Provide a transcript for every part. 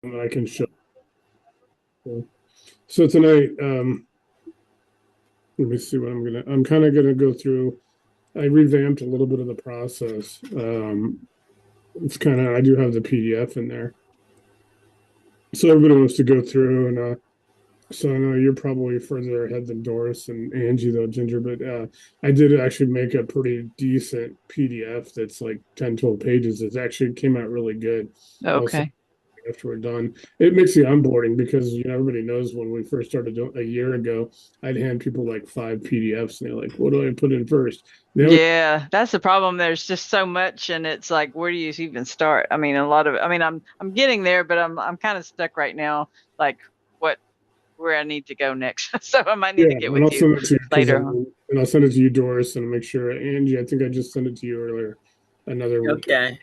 and I can show. So tonight, let me see what I'm kind of gonna go through. I revamped a little bit of the process. It's kind of, I do have the PDF in there. So everybody wants to go through so I know you're probably further ahead than Doris and Angie though, Ginger, but I did actually make a pretty decent PDF that's like 10, 12 pages. It actually came out really good. Also, Okay. after we're done. It makes the onboarding because everybody knows when we first started doing a year ago, I'd hand people like 5 PDFs and they're like, "What do I put in first?" Now, Yeah, that's the problem. There's just so much and it's like where do you even start? I mean, a lot of I mean, I'm getting there, but I'm kind of stuck right now like what where I need to go next. So I might need yeah, to get and with I'll you send it to you because later on. and I'll send it to you, Doris, and make sure Angie. I think I just sent it to you earlier. Another, Okay.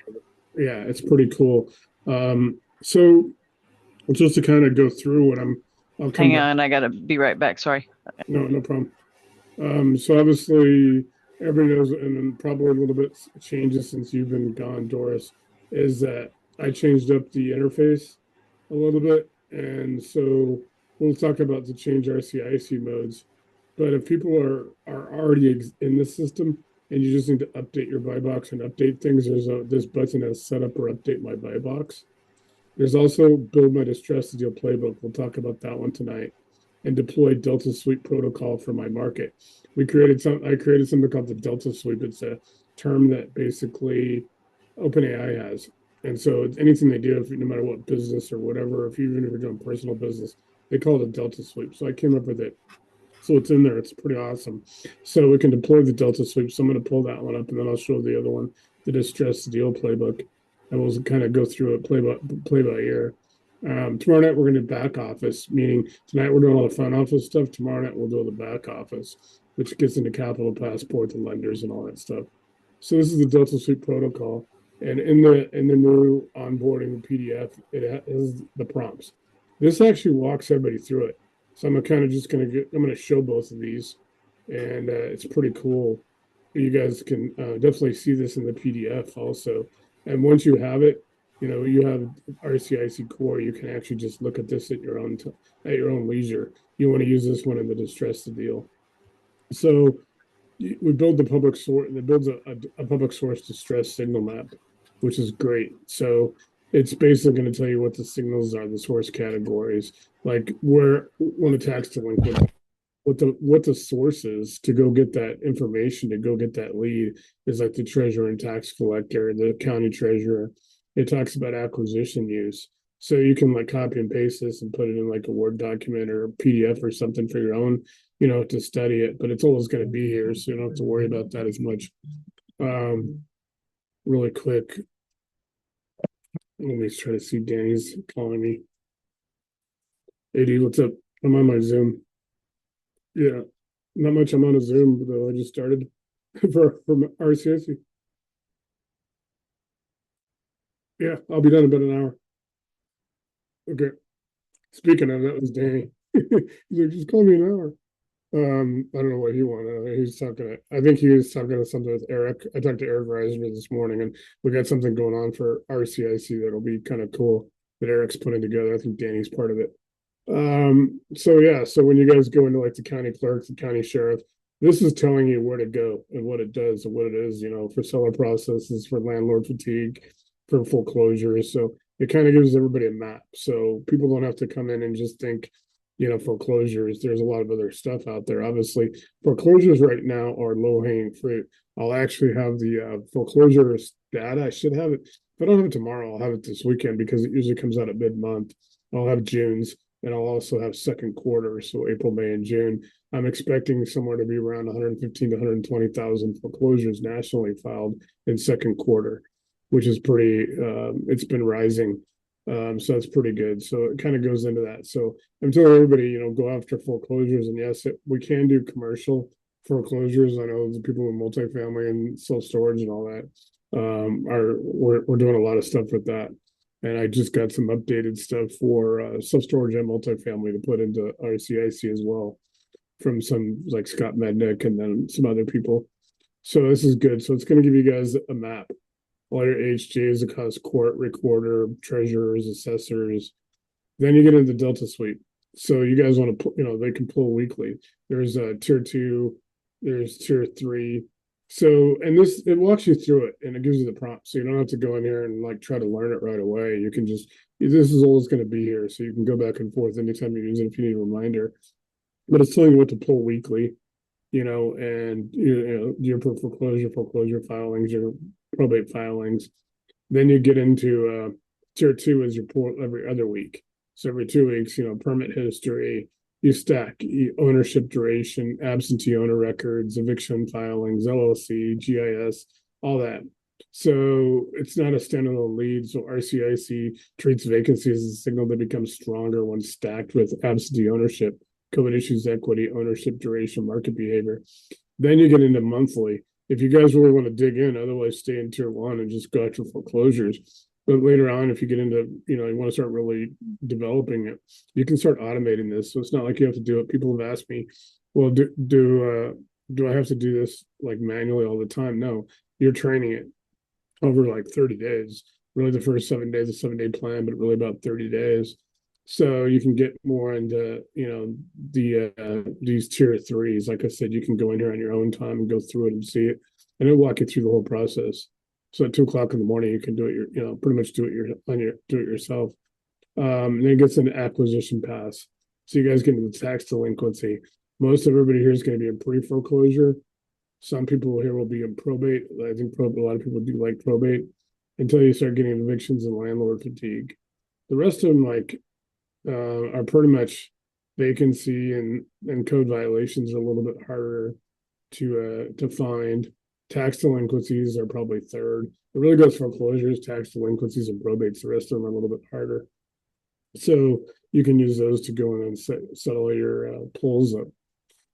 yeah, it's pretty cool. So just to kind of go through what I'll come Hang back. on, I gotta be right back. Sorry. No, no problem. So obviously, everybody knows, and then probably a little bit changes since you've been gone, Doris, is that I changed up the interface a little bit, and so we'll talk about the change RCIC modes. But if people are already in the system and you just need to update your buy box and update things, there's this button as set up or update my buy box. There's also build my distress-to-deal playbook. We'll talk about that one tonight. And deploy Delta Sweep protocol for my market. I created something called the Delta Sweep. It's a term that basically OpenAI has. And so anything they do, if no matter what business or whatever, even if you're doing personal business, they call it a Delta Sweep. So I came up with it. So it's in there. It's pretty awesome. So we can deploy the Delta Sweep. So I'm going to pull that one up, and then I'll show the other one, the Distress-to-Deal Playbook, and we'll kind of go through it play by ear. Tomorrow night we're going to do back office, meaning tonight we're doing all the front office stuff. Tomorrow night we'll do the back office, which gets into capital passport, the lenders, and all that stuff. So this is the Delta Suite protocol, and in the new onboarding PDF, it has the prompts. This actually walks everybody through it. So I'm kind of just gonna I'm gonna show both of these, and it's pretty cool. You guys can definitely see this in the PDF also. And once you have it, you have RCIC Core. You can actually just look at this at your own leisure. You want to use this one in the Distress-to-Deal. So we build the public source. It builds a public source distress signal map, which is great. So it's basically going to tell you what the signals are, the source categories, like where when a tax delinquent, what the source is to go get that information, to go get that lead, is like the treasurer and tax collector, the county treasurer. It talks about acquisition use. So you can like copy and paste this and put it in like a Word document or a PDF or something for your own, to study it. But it's always going to be here, so you don't have to worry about that as much. Um, Really quick, let me try to see. Danny's calling me. AD, what's up? I'm on my Zoom. Yeah, not much. I'm on a Zoom though. I just started from RCIC. Yeah, I'll be done in about an hour. Okay. Speaking of, that was Danny. He's like, just call me an hour. I don't know what he wanted. He's talking. I think he was talking to something with Eric. I talked to Eric Reisner this morning, and we got something going on for RCIC that'll be kind of cool that Eric's putting together. I think Danny's part of it. So yeah, so when you guys go into like the county clerk, the county sheriff, this is telling you where to go and what it does and what it is, for seller processes, for landlord fatigue, for foreclosures. So it kind of gives everybody a map. So people don't have to come in and just think, foreclosures. There's a lot of other stuff out there. Obviously, foreclosures right now are low hanging fruit. I'll actually have the foreclosures data. I should have it. If I don't have it tomorrow, I'll have it this weekend because it usually comes out at mid month. I'll have June's, and I'll also have second quarter, so April, May, and June. I'm expecting somewhere to be around 115 to 120,000 foreclosures nationally filed in second quarter, which is pretty. It's been rising, so that's pretty good. So it kind of goes into that. So I'm telling everybody, go after foreclosures, and yes, we can do commercial foreclosures. I know the people in multifamily and self storage and all that are we're doing a lot of stuff with that. And I just got some updated stuff for self storage and multifamily to put into RCIC as well from some like Scott Mednick and then some other people. So this is good. So it's going to give you guys a map. All your HJs across court, recorder, treasurers, assessors, Then you get into Delta Suite. So you guys want to, they can pull weekly. There's a tier two, there's tier three. So, and this, it walks you through it and it gives you the prompt. So you don't have to go in here and like try to learn it right away. You can just, this is always going to be here. So you can go back and forth anytime you use it if you need a reminder. But it's telling you what to pull weekly, and your foreclosure filings, your probate filings. Then you get into tier two is your pull every other week. So every 2 weeks, permit history, you stack ownership duration, absentee owner records, eviction filings, LLC, GIS, all that. So it's not a standalone lead. So RCIC treats vacancies as a signal that becomes stronger when stacked with absentee ownership, COVID issues, equity, ownership duration, market behavior. Then you get into monthly. If you guys really want to dig in, otherwise stay in tier one and just go after foreclosures. But later on, if you get into, you want to start really developing it, you can start automating this. So it's not like you have to do it. People have asked me, well, do I have to do this like manually all the time? No, you're training it over like 30 days. Really, the first 7 days, a 7-day plan, but really about 30 days. So you can get more into, these tier threes. Like I said, you can go in here on your own time and go through it and see it, and it'll walk you through the whole process. So at 2 o'clock in the morning, you can do it. Pretty much do it yourself. And then it gets into acquisition pass. So you guys get into the tax delinquency. Most everybody here is going to be in pre-foreclosure. Some people here will be in probate. I think a lot of people do like probate until you start getting evictions and landlord fatigue. The rest of them are pretty much vacancy and code violations are a little bit harder to find. Tax delinquencies are probably third. It really goes foreclosures, tax delinquencies, and probates. The rest of them are a little bit harder. So you can use those to go in and settle your pulls up.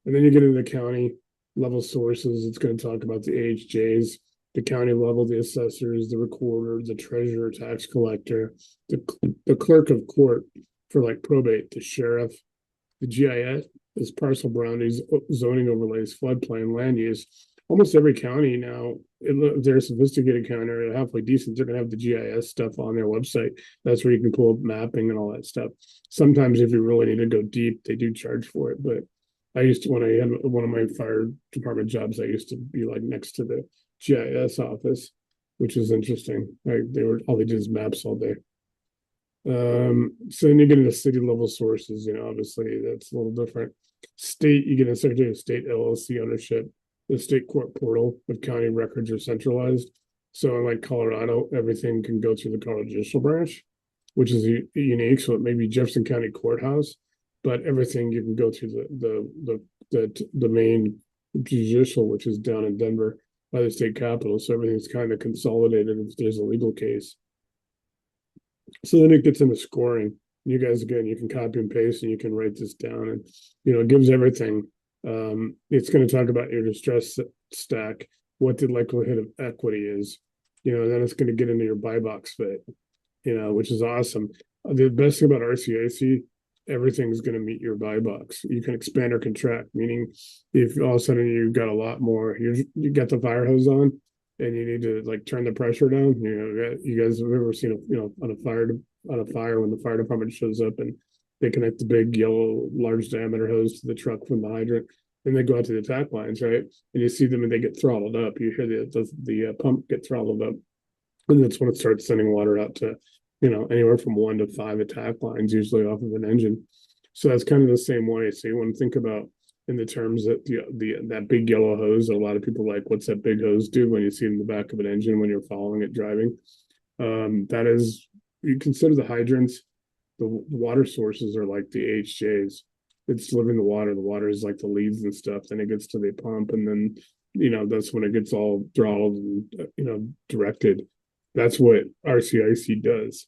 And then you get into the county level sources. It's going to talk about the AHJs, the county level, the assessors, the recorder, the treasurer, tax collector, the clerk of court for like probate, the sheriff, the GIS, is parcel boundaries, zoning overlays, floodplain, land use. Almost every county now, if they're a sophisticated county or halfway decent, they're going to have the GIS stuff on their website. That's where you can pull up mapping and all that stuff. Sometimes if you really need to go deep, they do charge for it. But I used to, when I had one of my fire department jobs, I used to be like next to the GIS office, which is interesting. All they did is maps all day. So then you get into city level sources, obviously that's a little different. State, you get a Secretary of State LLC ownership. The state court portal of county records are centralized. So in like Colorado, everything can go through the Colorado Judicial Branch, which is unique. So it may be Jefferson County Courthouse, but everything you can go through the main judicial, which is down in Denver by the state capitol. So everything's kind of consolidated if there's a legal case. So then it gets into scoring. You guys, again, you can copy and paste and you can write this down, and it gives everything. It's going to talk about your distress stack, what the likelihood of equity is, and then it's going to get into your BuyBox fit, which is awesome. The best thing about RCIC, everything's going to meet your BuyBox. You can expand or contract, meaning if all of a sudden you've got a lot more, you got the fire hose on and you need to like turn the pressure down. You guys have ever seen on a fire when the fire department shows up and they connect the big yellow large diameter hose to the truck from the hydrant, and they go out to the attack lines, right? And you see them and they get throttled up. You hear the pump get throttled up, and that's when it starts sending water out to anywhere from 1 to 5 attack lines, usually off of an engine. So that's kind of the same way. So you want to think about in the terms that that big yellow hose that a lot of people like, what's that big hose do when you see it in the back of an engine when you're following it driving? That is, you consider the hydrants, the water sources are like the HJs. It's delivering the water. The water is like the leads and stuff. Then it gets to the pump, and then that's when it gets all throttled and directed. That's what RCIC does.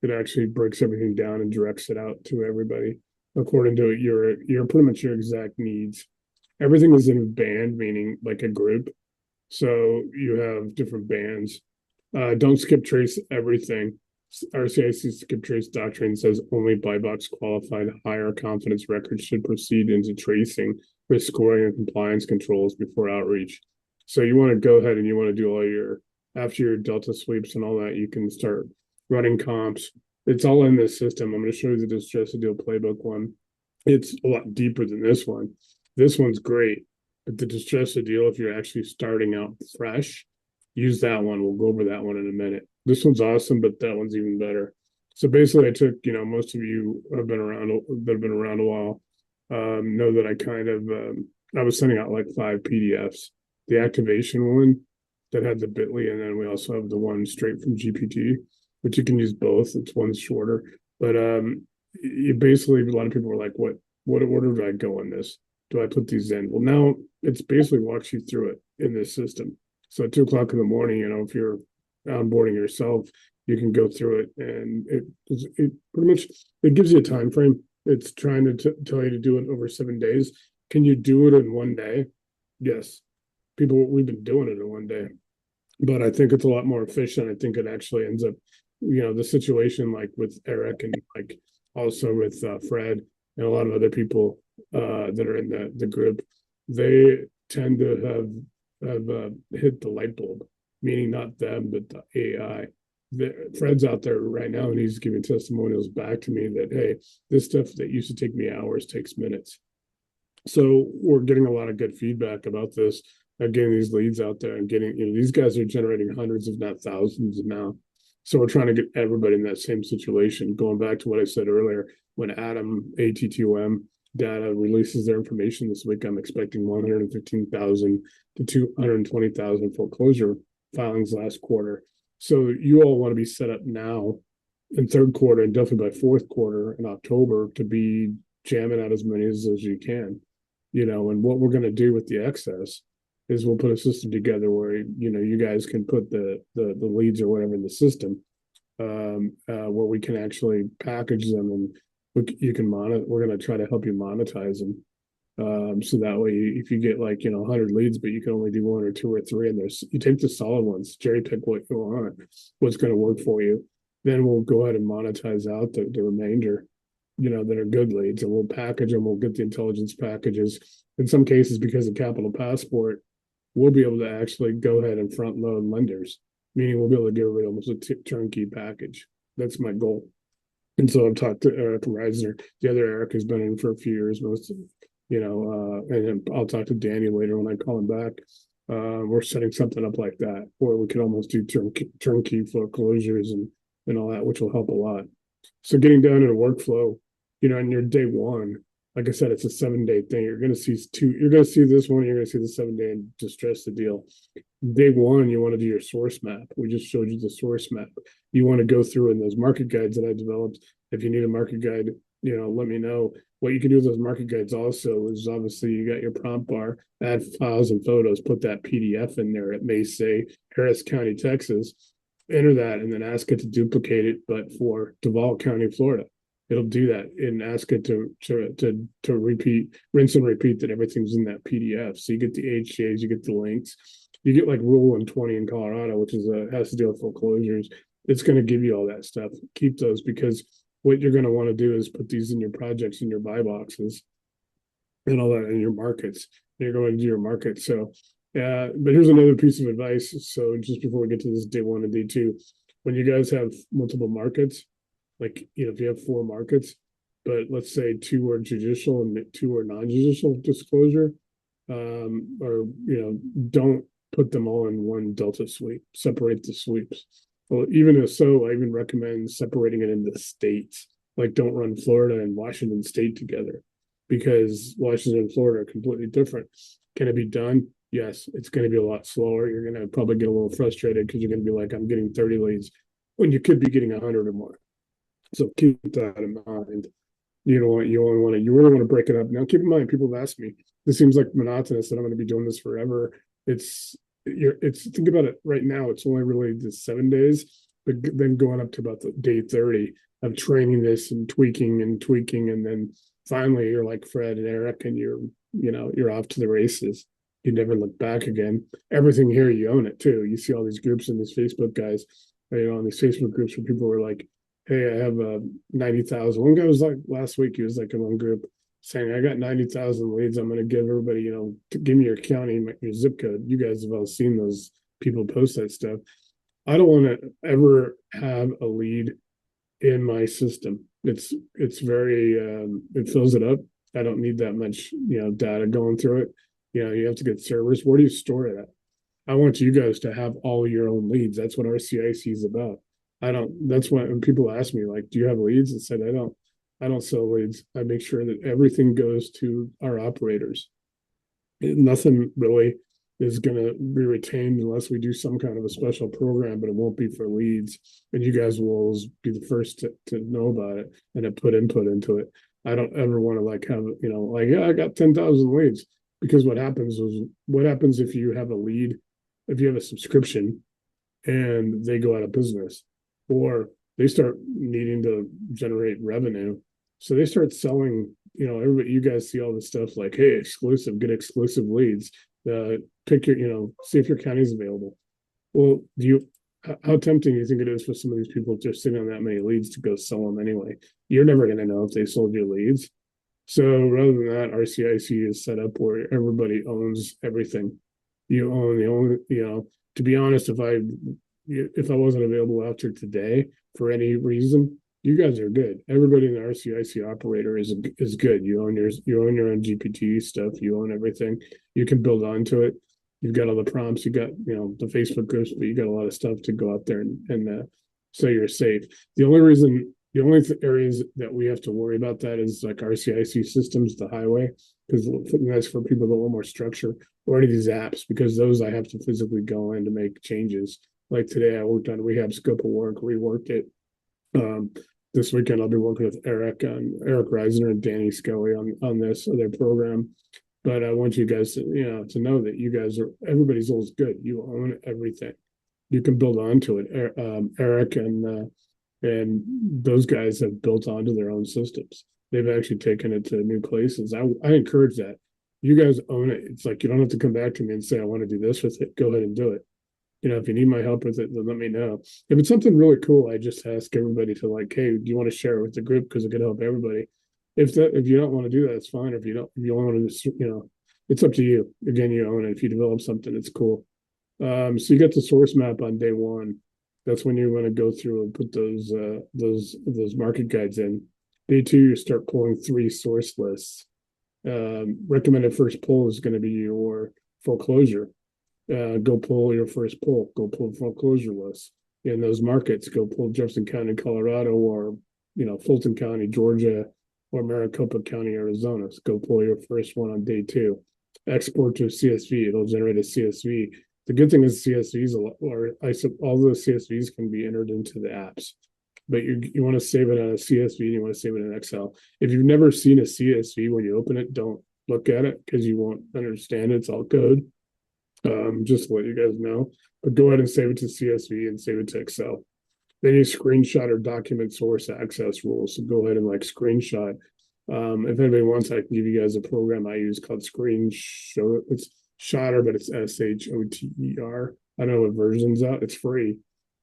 It actually breaks everything down and directs it out to everybody according to your pretty much your exact needs. Everything is in a band, meaning like a group. So you have different bands. Don't skip trace everything. RCIC skip trace doctrine says only BuyBox qualified higher confidence records should proceed into tracing with scoring and compliance controls before outreach. So you want to go ahead and you want to do all after your delta sweeps and all that, you can start running comps, It's all in this system. I'm going to show you the Distress-to-Deal Playbook one. It's a lot deeper than this one. This one's great, but the Distress-to-Deal, if you're actually starting out fresh, use that one. We'll go over that one in a minute. This one's awesome, but that one's even better. So basically, I took, most of you have been around a while, know that I was sending out like 5 PDFs. The activation one that had the bit.ly, and then we also have the one straight from GPT, which you can use both. It's one's shorter, but you basically, a lot of people were like, what order do I go in this? Do I put these in? Well, now it's basically walks you through it in this system. So at 2 o'clock in the morning, if you're onboarding yourself, you can go through it, and it pretty much, it gives you a time frame. It's trying to tell you to do it over 7 days. Can you do it in one day? Yes. We've been doing it in one day, but I think it's a lot more efficient. I think it actually ends up, the situation like with Eric and like also with Fred and a lot of other people that are in the group, they tend to have hit the light bulb, meaning not them, but the AI. Fred's out there right now, and he's giving testimonials back to me that, hey, this stuff that used to take me hours takes minutes. So we're getting a lot of good feedback about this, getting these leads out there and getting, these guys are generating hundreds, if not thousands now. So we're trying to get everybody in that same situation. Going back to what I said earlier, when Adam, ATTOM data releases their information this week, I'm expecting 115,000 to 220,000 foreclosure filings last quarter. So you all want to be set up now in third quarter and definitely by fourth quarter in October to be jamming out as many as you can, and what we're going to do with the excess is we'll put a system together where, you guys can put the leads or whatever in the system, where we can actually package them and you can we're going to try to help you monetize them. So that way, if you get like, 100 leads, but you can only do 1 or 2 or 3, and you take the solid ones, cherry pick what you want, what's going to work for you. Then we'll go ahead and monetize out the remainder, that are good leads, and we'll package them. We'll get the intelligence packages. In some cases, because of Capital Passport, we'll be able to actually go ahead and front load lenders, meaning we'll be able to give away almost a turnkey package. That's my goal. And so I've talked to Eric Reisner. The other Eric has been in for a few years, most of, and I'll talk to Danny later when I call him back. We're setting something up like that where we can almost do turnkey foreclosures and all that, which will help a lot. So getting down to the workflow, in your day one, like I said, it's a 7-day thing. You're going to see this one, you're going to see the 7-day and Distress-to-Deal. Day one, you want to do your source map. We just showed you the source map. You want to go through in those market guides that I developed. If you need a market guide, let me know. What you can do with those market guides also is obviously you got your prompt bar, add files and photos, put that PDF in there. It may say Harris County, Texas, enter that, and then ask it to duplicate it, but for Duval County, Florida. It'll do that and ask it to repeat, rinse and repeat that everything's in that PDF. So you get the HJs, you get the links, you get like Rule 120 in Colorado, which has to deal with foreclosures. It's going to give you all that stuff. Keep those, because what you're going to want to do is put these in your projects, in your buy boxes, and all that in your markets. You're going to do your market. So, but here's another piece of advice. So just before we get to this day one and day two, when you guys have multiple markets, like, if you have 4 markets, but let's say 2 are judicial and 2 are non-judicial disclosure, or, don't put them all in one Delta sweep, separate the sweeps. Well, even so, I even recommend separating it into states. Like, don't run Florida and Washington State together, because Washington and Florida are completely different. Can it be done? Yes. It's going to be a lot slower. You're going to probably get a little frustrated because you're going to be like, I'm getting 30 leads when you could be getting 100 or more. So keep that in mind. You really want to break it up. Now, keep in mind, people have asked me, this seems like monotonous that I'm going to be doing this forever. Think about it right now. It's only really the 7 days, but then going up to about the day 30 of training this and tweaking. And then finally you're like Fred and Eric, and you're off to the races. You never look back again. Everything here, you own it too. You see all these groups in these Facebook guys, on these Facebook groups where people were like, hey, I have 90,000. One guy was like, last week, he was like in one group saying, I got 90,000 leads. I'm going to give everybody, give me your county, your zip code. You guys have all seen those people post that stuff. I don't want to ever have a lead in my system. It's very it fills it up. I don't need that much, data going through it. You have to get servers. Where do you store it at? I want you guys to have all your own leads. That's what RCIC is about. I don't. That's why when people ask me like, "Do you have leads?" I said, "I don't. I don't sell leads. I make sure that everything goes to our operators. Nothing really is going to be retained unless we do some kind of a special program, but it won't be for leads. And you guys will always be the first to know about it and to put input into it. I don't ever want to like have, like, yeah, I got 10,000 leads, because what happens if you have a lead, if you have a subscription and they go out of business, or they start needing to generate revenue. So they start selling, everybody, you guys see all this stuff like, hey, exclusive, get exclusive leads. Pick your, see if your county's available. Well, how tempting do you think it is for some of these people just sitting on that many leads to go sell them anyway? You're never going to know if they sold your leads. So rather than that, RCIC is set up where everybody owns everything. You own the only, to be honest, if I wasn't available after today for any reason, you guys are good. Everybody in the RCIC operator is good. You own your own GPT stuff. You own everything. You can build onto it. You've got all the prompts. You got the Facebook groups, but you got a lot of stuff to go out there and so you're safe. The only areas that we have to worry about that is like RCIC systems, the highway, because that's for people with a little more structure, or any of these apps, because those I have to physically go in to make changes. Like today, I worked on rehab scope of work, reworked it. This weekend, I'll be working with Eric Reisner and Danny Scully on this their program. But I want you guys to know that you guys everybody's always good. You own everything. You can build onto it. Eric and those guys have built onto their own systems. They've actually taken it to new places. I encourage that. You guys own it. It's like you don't have to come back to me and say, I want to do this with it. Go ahead and do it. If you need my help with it, then let me know. If it's something really cool, I just ask everybody to like, hey, do you want to share it with the group, because it could help everybody. If you don't want to do that, it's fine. Or if you want to, it's up to you. Again, you own it. If you develop something, it's cool. So you get the source map on day one. That's when you want to go through and put those market guides in. Day two, you start pulling 3 source lists. Recommended first pull is going to be your foreclosure. Go pull your first pull. Go pull foreclosure lists in those markets. Go pull Jefferson County, Colorado, or Fulton County, Georgia, or Maricopa County, Arizona. So go pull your first one on day 2. Export to CSV. It'll generate a CSV. The good thing is CSVs, all those CSVs can be entered into the apps, but you want to save it on a CSV and you want to save it in Excel. If you've never seen a CSV, when you open it, don't look at it because you won't understand it. It's all code. Just to let you guys know, but go ahead and save it to CSV and save it to Excel. Then you screenshot or document source access rules. So go ahead and like screenshot. If anybody wants, I can give you guys a program I use called Screenshot. It's Shotter, but it's SHOTER. I don't know what version's out. It's free.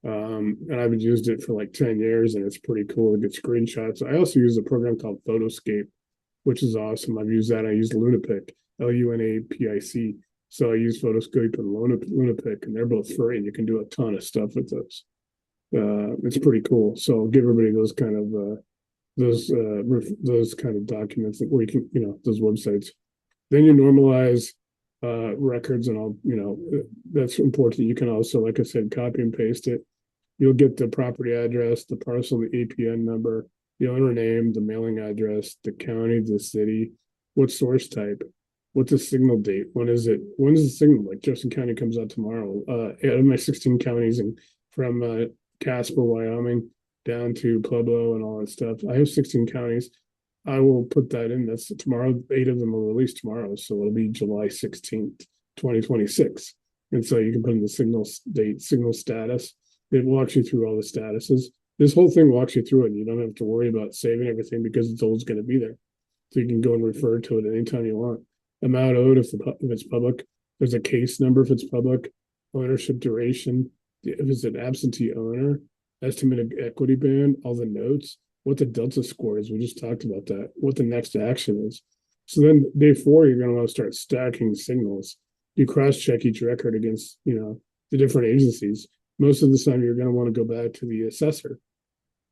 And I've used it for like 10 years, and it's pretty cool to get screenshots. I also use a program called Photoscape, which is awesome. I've used that. I used Lunapic, LUNAPIC. So I use Photoscape and Lunapic, and they're both free, and you can do a ton of stuff with those. It's pretty cool. So I'll give everybody those kind of documents where you can, those websites. Then you normalize records, and all, that's important. You can also, like I said, copy and paste it. You'll get the property address, the parcel, the APN number, the owner name, the mailing address, the county, the city, what source type, what's the signal date, when is the signal, like Jefferson County comes out tomorrow. Out of my 16 counties, and from Casper, Wyoming, down to Pueblo and all that stuff, I have 16 counties. I will put that in. That's tomorrow. 8 of them will release tomorrow, so it'll be July 16th, 2026. And so you can put in the signal date, signal status. It walks you through all the statuses. This whole thing walks you through it, and you don't have to worry about saving everything because it's always going to be there. So you can go and refer to it anytime you want. Amount owed if it's public. There's a case number if it's public. Ownership duration. If it's an absentee owner. Estimated equity band. All the notes. What the delta score is. We just talked about that. What the next action is. So then day 4, you're going to want to start stacking signals. You cross-check each record against, the different agencies. Most of the time, you're going to want to go back to the assessor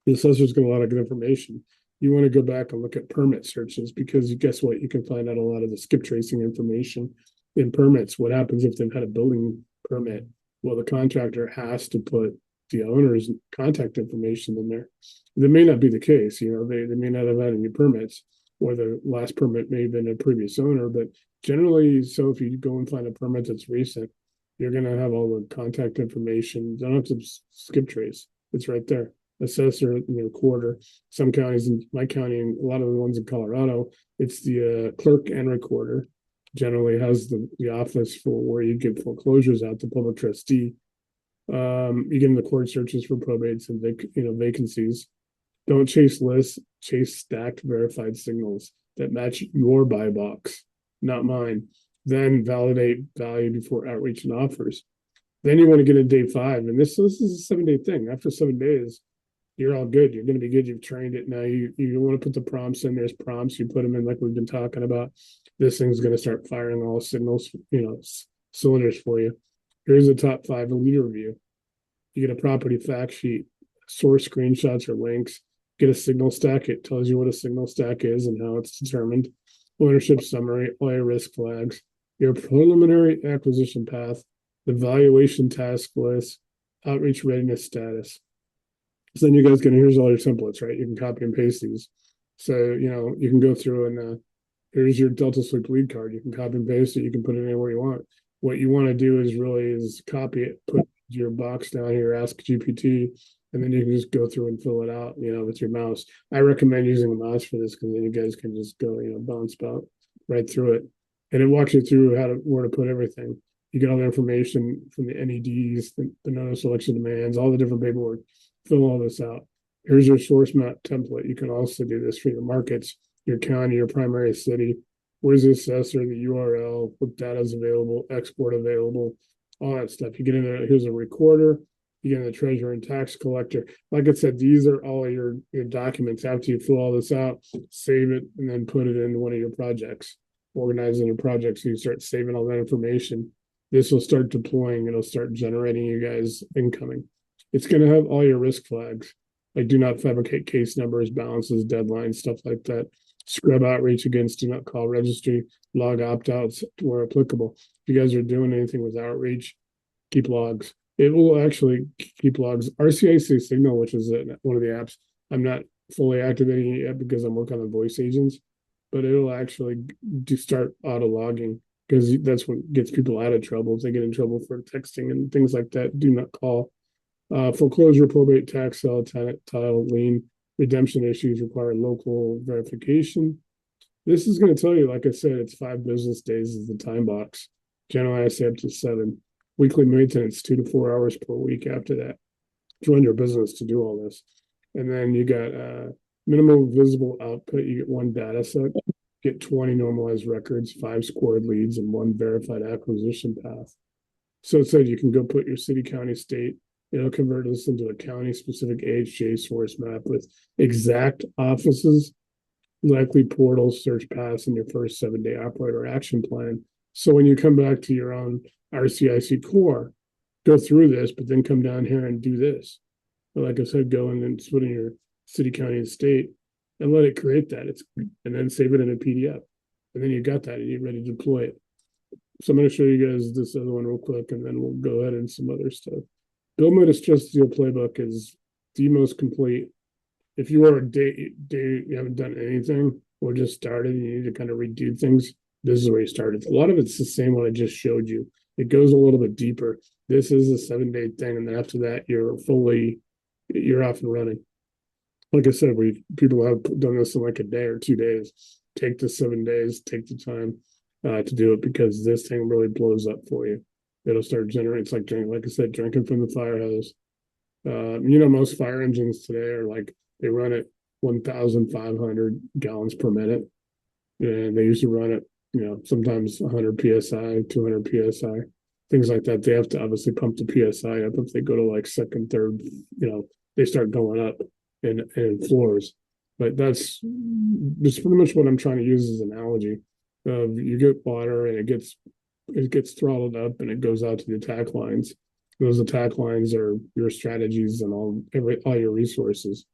The assessor's got a lot of good information. You want to go back and look at permit searches because guess what? You can find out a lot of the skip tracing information in permits. What happens if they've had a building permit? Well, the contractor has to put the owner's contact information in there. That may not be the case. They may not have had any permits, or the last permit may have been a previous owner, but generally, so if you go and find a permit that's recent, you're going to have all the contact information. You don't have to skip trace. It's right there. Assessor, recorder. Some counties, in my county, and a lot of the ones in Colorado, it's the clerk and recorder. Generally has the office for where you give foreclosures out to public trustee. You get in the court searches for probates and vacancies. Don't chase lists, chase stacked verified signals that match your buy box, not mine. Then validate value before outreach and offers. Then you want to get in day 5, and this is a 7-day thing. After 7 days, you're all good. You're going to be good. You've trained it. Now you want to put the prompts in. There's prompts. You put them in like we've been talking about. This thing's going to start firing all signals, cylinders for you. Here's the top 5 elite review. You get a property fact sheet, source screenshots or links. Get a signal stack. It tells you what a signal stack is and how it's determined. Ownership summary, all your risk flags, your preliminary acquisition path, the valuation task list, outreach readiness status. So then you guys here's all your templates, right? You can copy and paste these. So, you can go through and here's your Delta Sweep lead card. You can copy and paste it. You can put it anywhere you want. What you want to do is copy it, put your box down here, ask GPT, and then you can just go through and fill it out, with your mouse. I recommend using a mouse for this because then you guys can just go, bounce about right through it. And it walks you through where to put everything. You get all the information from the NEDs, the notice election demands, all the different paperwork. Fill all this out. Here's your source map template. You can also do this for your markets, your county, your primary city. Where's the assessor, the URL, what data is available, export available, all that stuff. You get in there. Here's a recorder. You get in the treasurer and tax collector. Like I said, these are all your documents. After you fill all this out, save it, and then put it in one of your projects. Organize in your project so you start saving all that information. This will start deploying. It'll start generating you guys incoming. It's going to have all your risk flags, like do not fabricate case numbers, balances, deadlines, stuff like that. Scrub outreach against do not call registry, log opt-outs where applicable. If you guys are doing anything with outreach, keep logs. It will actually keep logs. RCIC Signal, which is one of the apps, I'm not fully activating it yet because I'm working on voice agents, but it'll actually start auto logging because that's what gets people out of trouble. If they get in trouble for texting and things like that, do not call. Foreclosure, probate, tax sale, tenant, title, lien, redemption issues require local verification. This is going to tell you, like I said, it's 5 business days is the time box. Generally, I say up to 7. Weekly maintenance, 2 to 4 hours per week after that to run your business to do all this. And then you got minimal visible output. You get 1 data set, get 20 normalized records, 5 scored leads, and 1 verified acquisition path. So it said you can go put your city, county, state. It'll convert this into a county-specific AHJ source map with exact offices, likely portals, search paths, and your first 7-day operator action plan. So when you come back to your own RCIC core, go through this, but then come down here and do this. But like I said, go and then put in your city, county, and state, and let it create that. And then save it in a PDF. And then you got that, and you're ready to deploy it. So I'm going to show you guys this other one real quick, and then we'll go ahead and some other stuff. BuyBox Distress-to-Deal Playbook is the most complete. If you are you haven't done anything or just started and you need to kind of redo things, this is where you started. A lot of it's the same what I just showed you. It goes a little bit deeper. This is a 7-day thing, and then after that, you're off and running. Like I said, people have done this in like a day or 2 days. Take the 7 days, take the time to do it because this thing really blows up for you. It'll start generating. It's like like I said, drinking from the fire hose. Most fire engines today are like they run at 1,500 gallons per minute, and they used to run at sometimes 100 psi, 200 psi, things like that. They have to obviously pump the psi up if they go to like second, third. They start going up in floors. But that's pretty much what I'm trying to use as an analogy. You get water and it gets throttled up and it goes out to the attack lines. Those attack lines are your strategies and all your resources.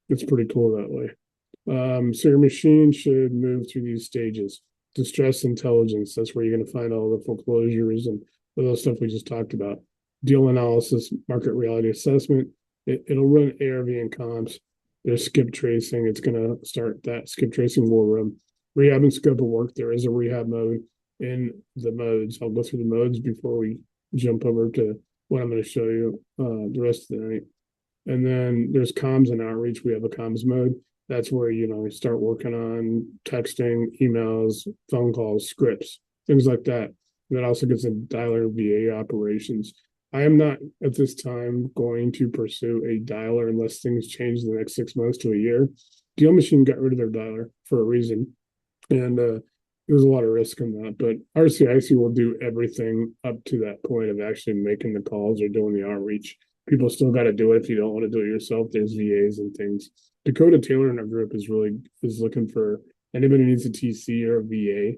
It's pretty cool that way. So your machine should move through these stages. Distress intelligence, that's where you're going to find all the foreclosures and all those stuff we just talked about. Deal analysis, market reality assessment. It'll run ARV and comps. There's skip tracing. It's going to start that skip tracing war room. Rehab and scope of work. There is a rehab mode in the modes. I'll go through the modes before we jump over to what I'm going to show you the rest of the night. And then there's comms and outreach. We have a comms mode. That's where, you start working on texting, emails, phone calls, scripts, things like that. And that also gets in dialer VA operations. I am not at this time going to pursue a dialer unless things change in the next 6 months to a year. Deal Machine got rid of their dialer for a reason. And there's a lot of risk in that. But RCIC will do everything up to that point of actually making the calls or doing the outreach. People still got to do it if you don't want to do it yourself. There's VAs and things. Dakota Taylor in our group is looking for anybody who needs a TC or a VA.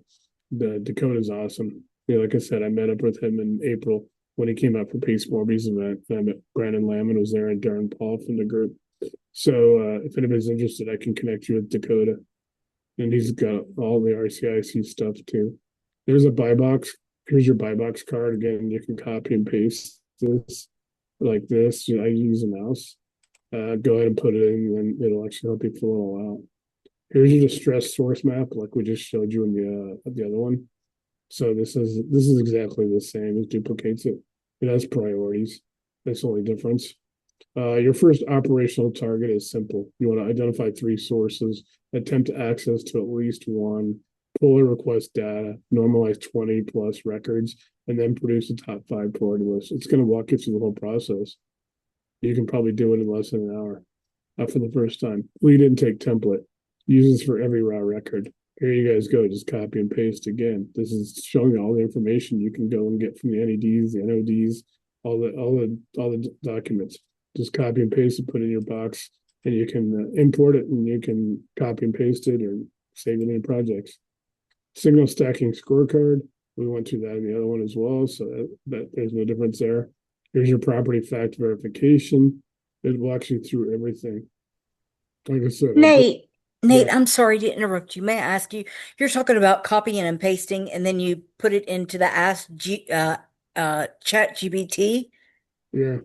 The Dakota's awesome. Like I said, I met up with him in April when he came out for Pace Morby's event. I met Brandon Lamb was there and Darren Paul from the group. So if anybody's interested, I can connect you with Dakota. And he's got all the RCIC stuff too. There's a BuyBox. Here's your BuyBox card. Again, you can copy and paste this like this. I use a mouse. Go ahead and put it in, and it'll actually help you fill it all out. Here's your distress source map, like we just showed you in the other one. So this is exactly the same. It duplicates it. It has priorities. That's the only difference. Your first operational target is simple. You want to identify 3 sources, attempt access to at least one, pull or request data, normalize 20 plus records, and then produce a top 5 priority list. It's going to walk you through the whole process. You can probably do it in less than an hour for the first time. Lead intake template. Use this for every raw record. Here you guys go. Just copy and paste again. This is showing you all the information you can go and get from the NEDs, the NODs, all the documents. Just copy and paste it, put it in your box, and you can import it, and you can copy and paste it or save it in your projects. Signal stacking scorecard. We went through that in the other one as well, so that there's no difference there. Here's your property fact verification. It walks you through everything. Like I said, Nate, yeah. I'm sorry to interrupt you. May I ask you, you're talking about copying and pasting and then you put it into the Chat GPT. Yeah.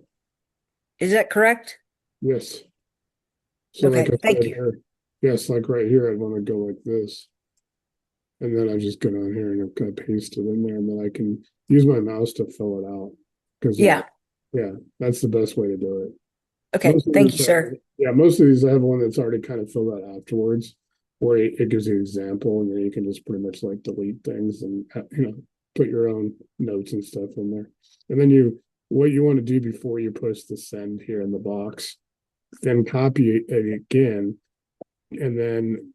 Is that correct? Yes. So like Okay, I thank said you. here, yes, like right here, I want to go like this. And then I just go down here and I'm going to paste it in there, and then I can use my mouse to fill it out. Because Yeah. yeah, that's the best way to do it. Okay, thank you, sir. Most of these I have one that's already kind of filled out afterwards, where it gives you an example, and then you can just pretty much like delete things and put your own notes and stuff in there. And then what you want to do before you push the send here in the box, then copy it again, and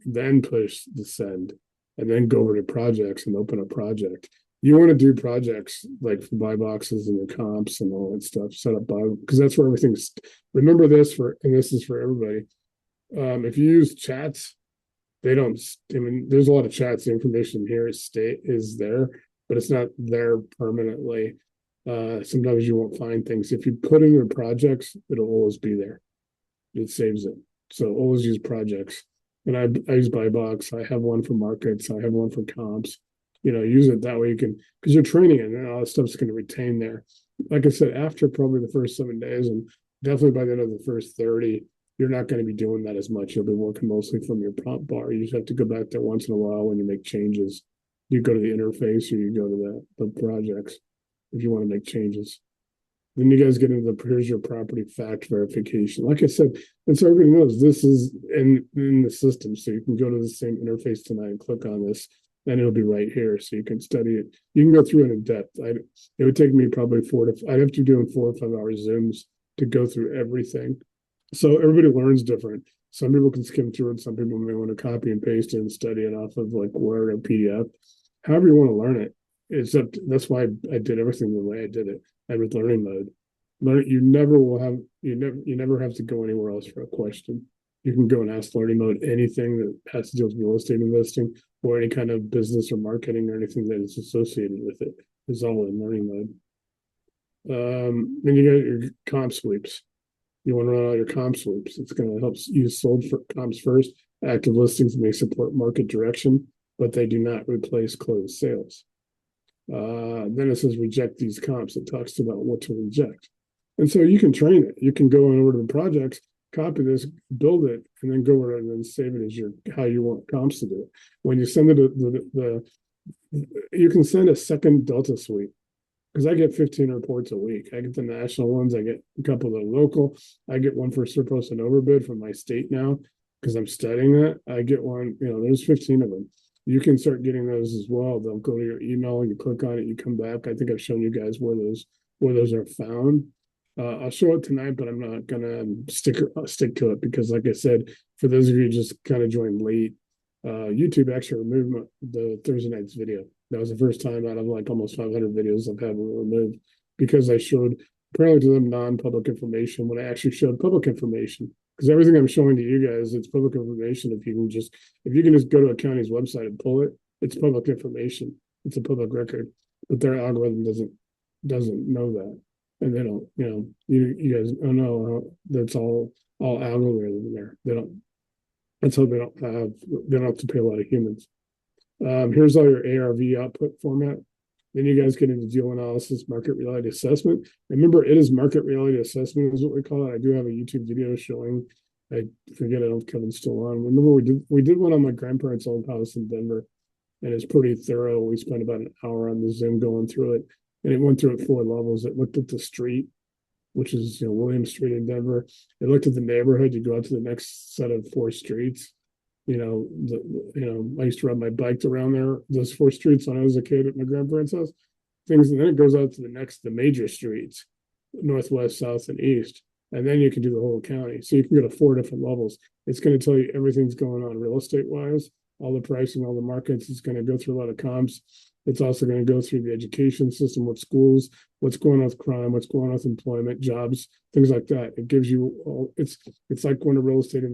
then push the send, and then go over to projects and open a project. You want to do projects like for buy boxes and the comps and all that stuff set up by, because that's where everything's. Remember this and this is for everybody. If you use chats, they don't. I mean, there's a lot of chats. The information here is there, but it's not there permanently. Sometimes you won't find things. If you put in your projects, it'll always be there. It saves it. So always use projects. And I use BuyBox. I have one for markets. I have one for comps. Use it that way. You can, because you're training it, and all that stuff's going to retain there. Like I said, after probably the first 7 days, and definitely by the end of the first 30, you're not going to be doing that as much. You'll be working mostly from your prompt bar. You just have to go back there once in a while when you make changes. You go to the interface or you go to the projects if you want to make changes. Then you guys get into here's your property fact verification. Like I said, and so everybody knows this is in the system. So you can go to the same interface tonight and click on this, and it'll be right here. So you can study it. You can go through it in depth. It would take me probably I'd have to do 4 or 5 hour Zooms to go through everything. So everybody learns different. Some people can skim through it. Some people may want to copy and paste it and study it off of like Word or PDF. However you want to learn it. That's why I did everything the way I did it. I was learning mode. You never have to go anywhere else for a question. You can go and ask learning mode anything that has to do with real estate investing or any kind of business or marketing or anything that is associated with it. Is all in learning mode. Then you got your comp sweeps. You want to run all your comp sweeps. It's going to help you sold for comps first. Active listings may support market direction, but they do not replace closed sales. Then it says reject these comps. It talks about what to reject. And so you can train it. You can go on over to the projects, copy this, build it, and then go over and then save it as your how you want comps to do it. When you send it you can send a second Delta suite, because I get 15 reports a week. I get the national ones. I get a couple that are local. I get one for surplus and overbid from my state now because I'm studying that. I get one, there's 15 of them. You can start getting those as well. They'll go to your email, you click on it, you come back. I think I've shown you guys where those are found. I'll show it tonight, but I'm not gonna stick to it because, like I said, for those of you who just kind of joined late, YouTube actually removed the Thursday night's video. That was the first time out of like almost 500 videos I've had removed because I showed apparently to them non-public information when I actually showed public information. Because everything I'm showing to you guys, it's public information. If you can just go to a county's website and pull it, it's public information. It's a public record, but their algorithm doesn't know that, and they don't. You guys don't know that's all algorithm there. They don't. That's how they don't have to pay a lot of humans. Here's all your ARV output format. Then you guys get into deal analysis, market reality assessment. Remember, it is market reality assessment is what we call it. I do have a YouTube video showing. I forget, I don't know if Kevin's still on. Remember, we did one on my grandparents' old house in Denver, and it's pretty thorough. We spent about an hour on the Zoom going through it, and it went through at 4 levels. It looked at the street, which is William Street in Denver. It looked at the neighborhood. You go out to the next set of 4 streets. I used to ride my bike around there, those 4 streets when I was a kid at my grandparents' house. And then it goes out to the major streets, northwest, south, and east. And then you can do the whole county. So you can go to 4 different levels. It's going to tell you everything's going on real estate wise, all the pricing, all the markets. It's going to go through a lot of comps. It's also going to go through the education system, what schools, what's going on with crime, what's going on with employment, jobs, things like that. It gives you it's like when a real estate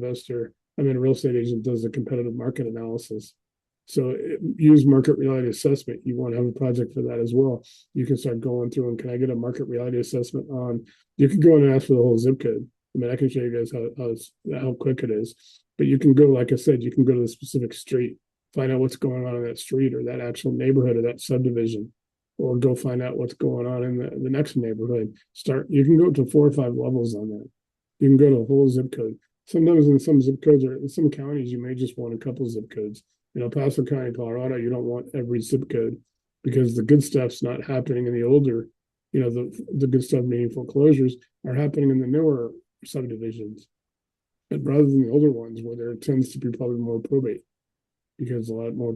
agent does a competitive market analysis. So use market reality assessment. You want to have a project for that as well. You can start going through and can I get a market reality assessment on, you can go in and ask for the whole zip code. I can show you guys how quick it is, but you can go, like I said, you can go to the specific street, find out what's going on in that street or that actual neighborhood or that subdivision, or go find out what's going on in the next neighborhood. You can go to 4 or 5 levels on that. You can go to a whole zip code. Sometimes in some zip codes or in some counties, you may just want a couple zip codes. El Paso County, Colorado, you don't want every zip code because the good stuff's not happening in the older, the good stuff, meaning foreclosures, are happening in the newer subdivisions, and rather than the older ones where there tends to be probably more probate because a lot more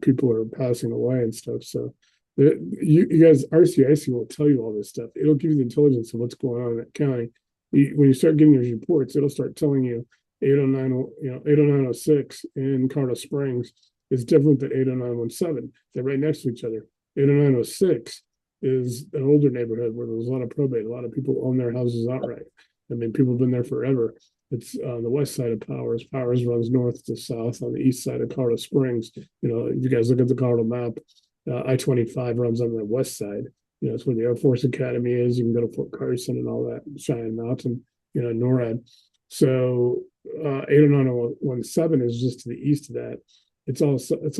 people are passing away and stuff. So you guys, RCIC will tell you all this stuff. It'll give you the intelligence of what's going on in that county. When you start getting those reports, it'll start telling you 80906 in Colorado Springs is different than 80917. They're right next to each other. 80906 is an older neighborhood where there's a lot of probate. A lot of people own their houses outright. People have been there forever. It's on the west side of Powers. Powers runs north to south on the east side of Colorado Springs. If you guys look at the Colorado map, I-25 runs on the west side. It's where the Air Force Academy is. You can go to Fort Carson and all that, Cheyenne Mountain, NORAD. So 80917 is just to the east of that. It's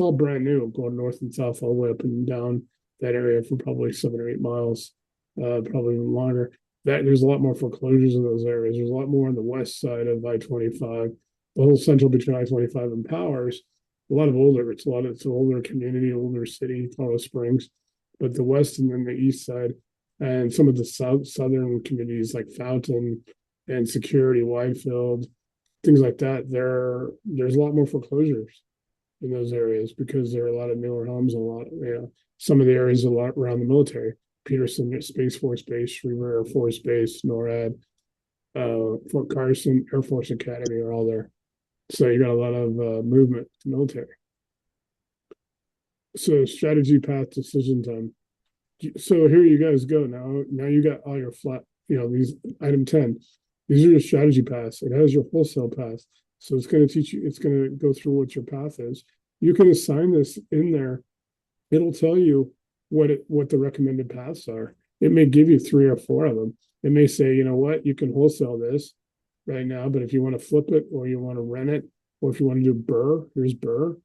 all brand new, going north and south all the way up and down that area for probably 7 or 8 miles, probably even longer. There's a lot more foreclosures in those areas. There's a lot more on the west side of I-25, the whole central between I-25 and Powers. A lot of older. It's an older community, older city, Colorado Springs. But the west and then the east side, and some of the southern communities like Fountain and Security, Widefield, things like that, there's a lot more foreclosures in those areas because there are a lot of newer homes, some of the areas a lot around the military. Peterson Space Force Base, Schriever Air Force Base, NORAD, Fort Carson Air Force Academy are all there. So you got a lot of movement to military. So strategy, path, decision time. So here you guys go. Now you got all your flat, these item 10. These are your strategy paths. It has your wholesale path. So it's going to teach you, it's going to go through what your path is. You can assign this in there. It'll tell you what the recommended paths are. It may give you 3 or 4 of them. It may say, you know what, you can wholesale this right now, but if you want to flip it or you want to rent it, or if you want to do BRRRR, here's BRRRR.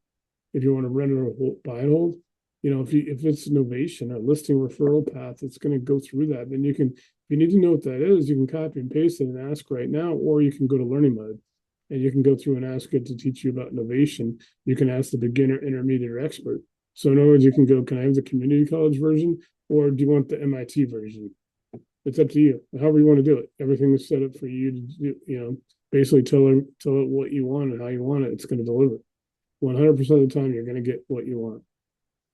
If you want to rent it or buy and hold, if it's innovation or listing referral path, it's going to go through that. Then you can, if you need to know what that is, you can copy and paste it and ask right now, or you can go to learning mode and you can go through and ask it to teach you about innovation. You can ask the beginner, intermediate, or expert. So in other words, you can go, can I have the community college version, or do you want the MIT version? It's up to you. However you want to do it. Everything is set up for you to do, basically tell it what you want and how you want it. It's going to deliver. 100% of the time, you're going to get what you want.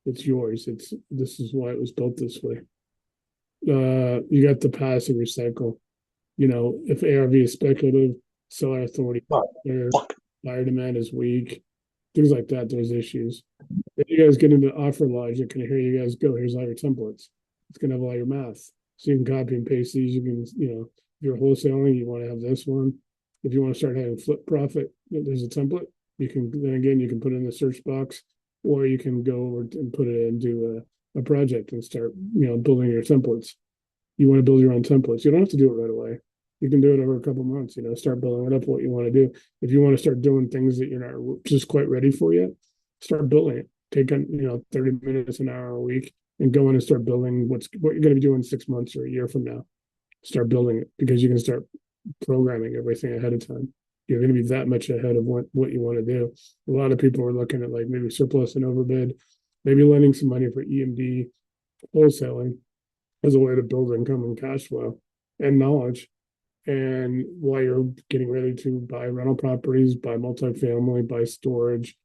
It's yours. This is why it was built this way. You got the pass and recycle. If ARV is speculative, seller authority, buyer demand is weak, things like that. There's issues. If you guys get into offer logic, and here you guys go. Here's all your templates. It's going to have all your math. So you can copy and paste these. You can, if you're wholesaling, you want to have this one. If you want to start having flip profit, there's a template. You can, then again, you can put it in the search box, or you can go over and put it into a project and start, building your templates. You want to build your own templates. You don't have to do it right away. You can do it over a couple months, start building it up what you want to do. If you want to start doing things that you're not just quite ready for yet, start building it. Take on, 30 minutes, an hour a week, and go in and start building what you're going to be doing 6 months or a year from now. Start building it, because you can start programming everything ahead of time. You're going to be that much ahead of what you want to do. A lot of people are looking at like maybe surplus and overbid, maybe lending some money for EMD wholesaling as a way to build income and cash flow and knowledge. And while you're getting ready to buy rental properties, buy multifamily, buy storage,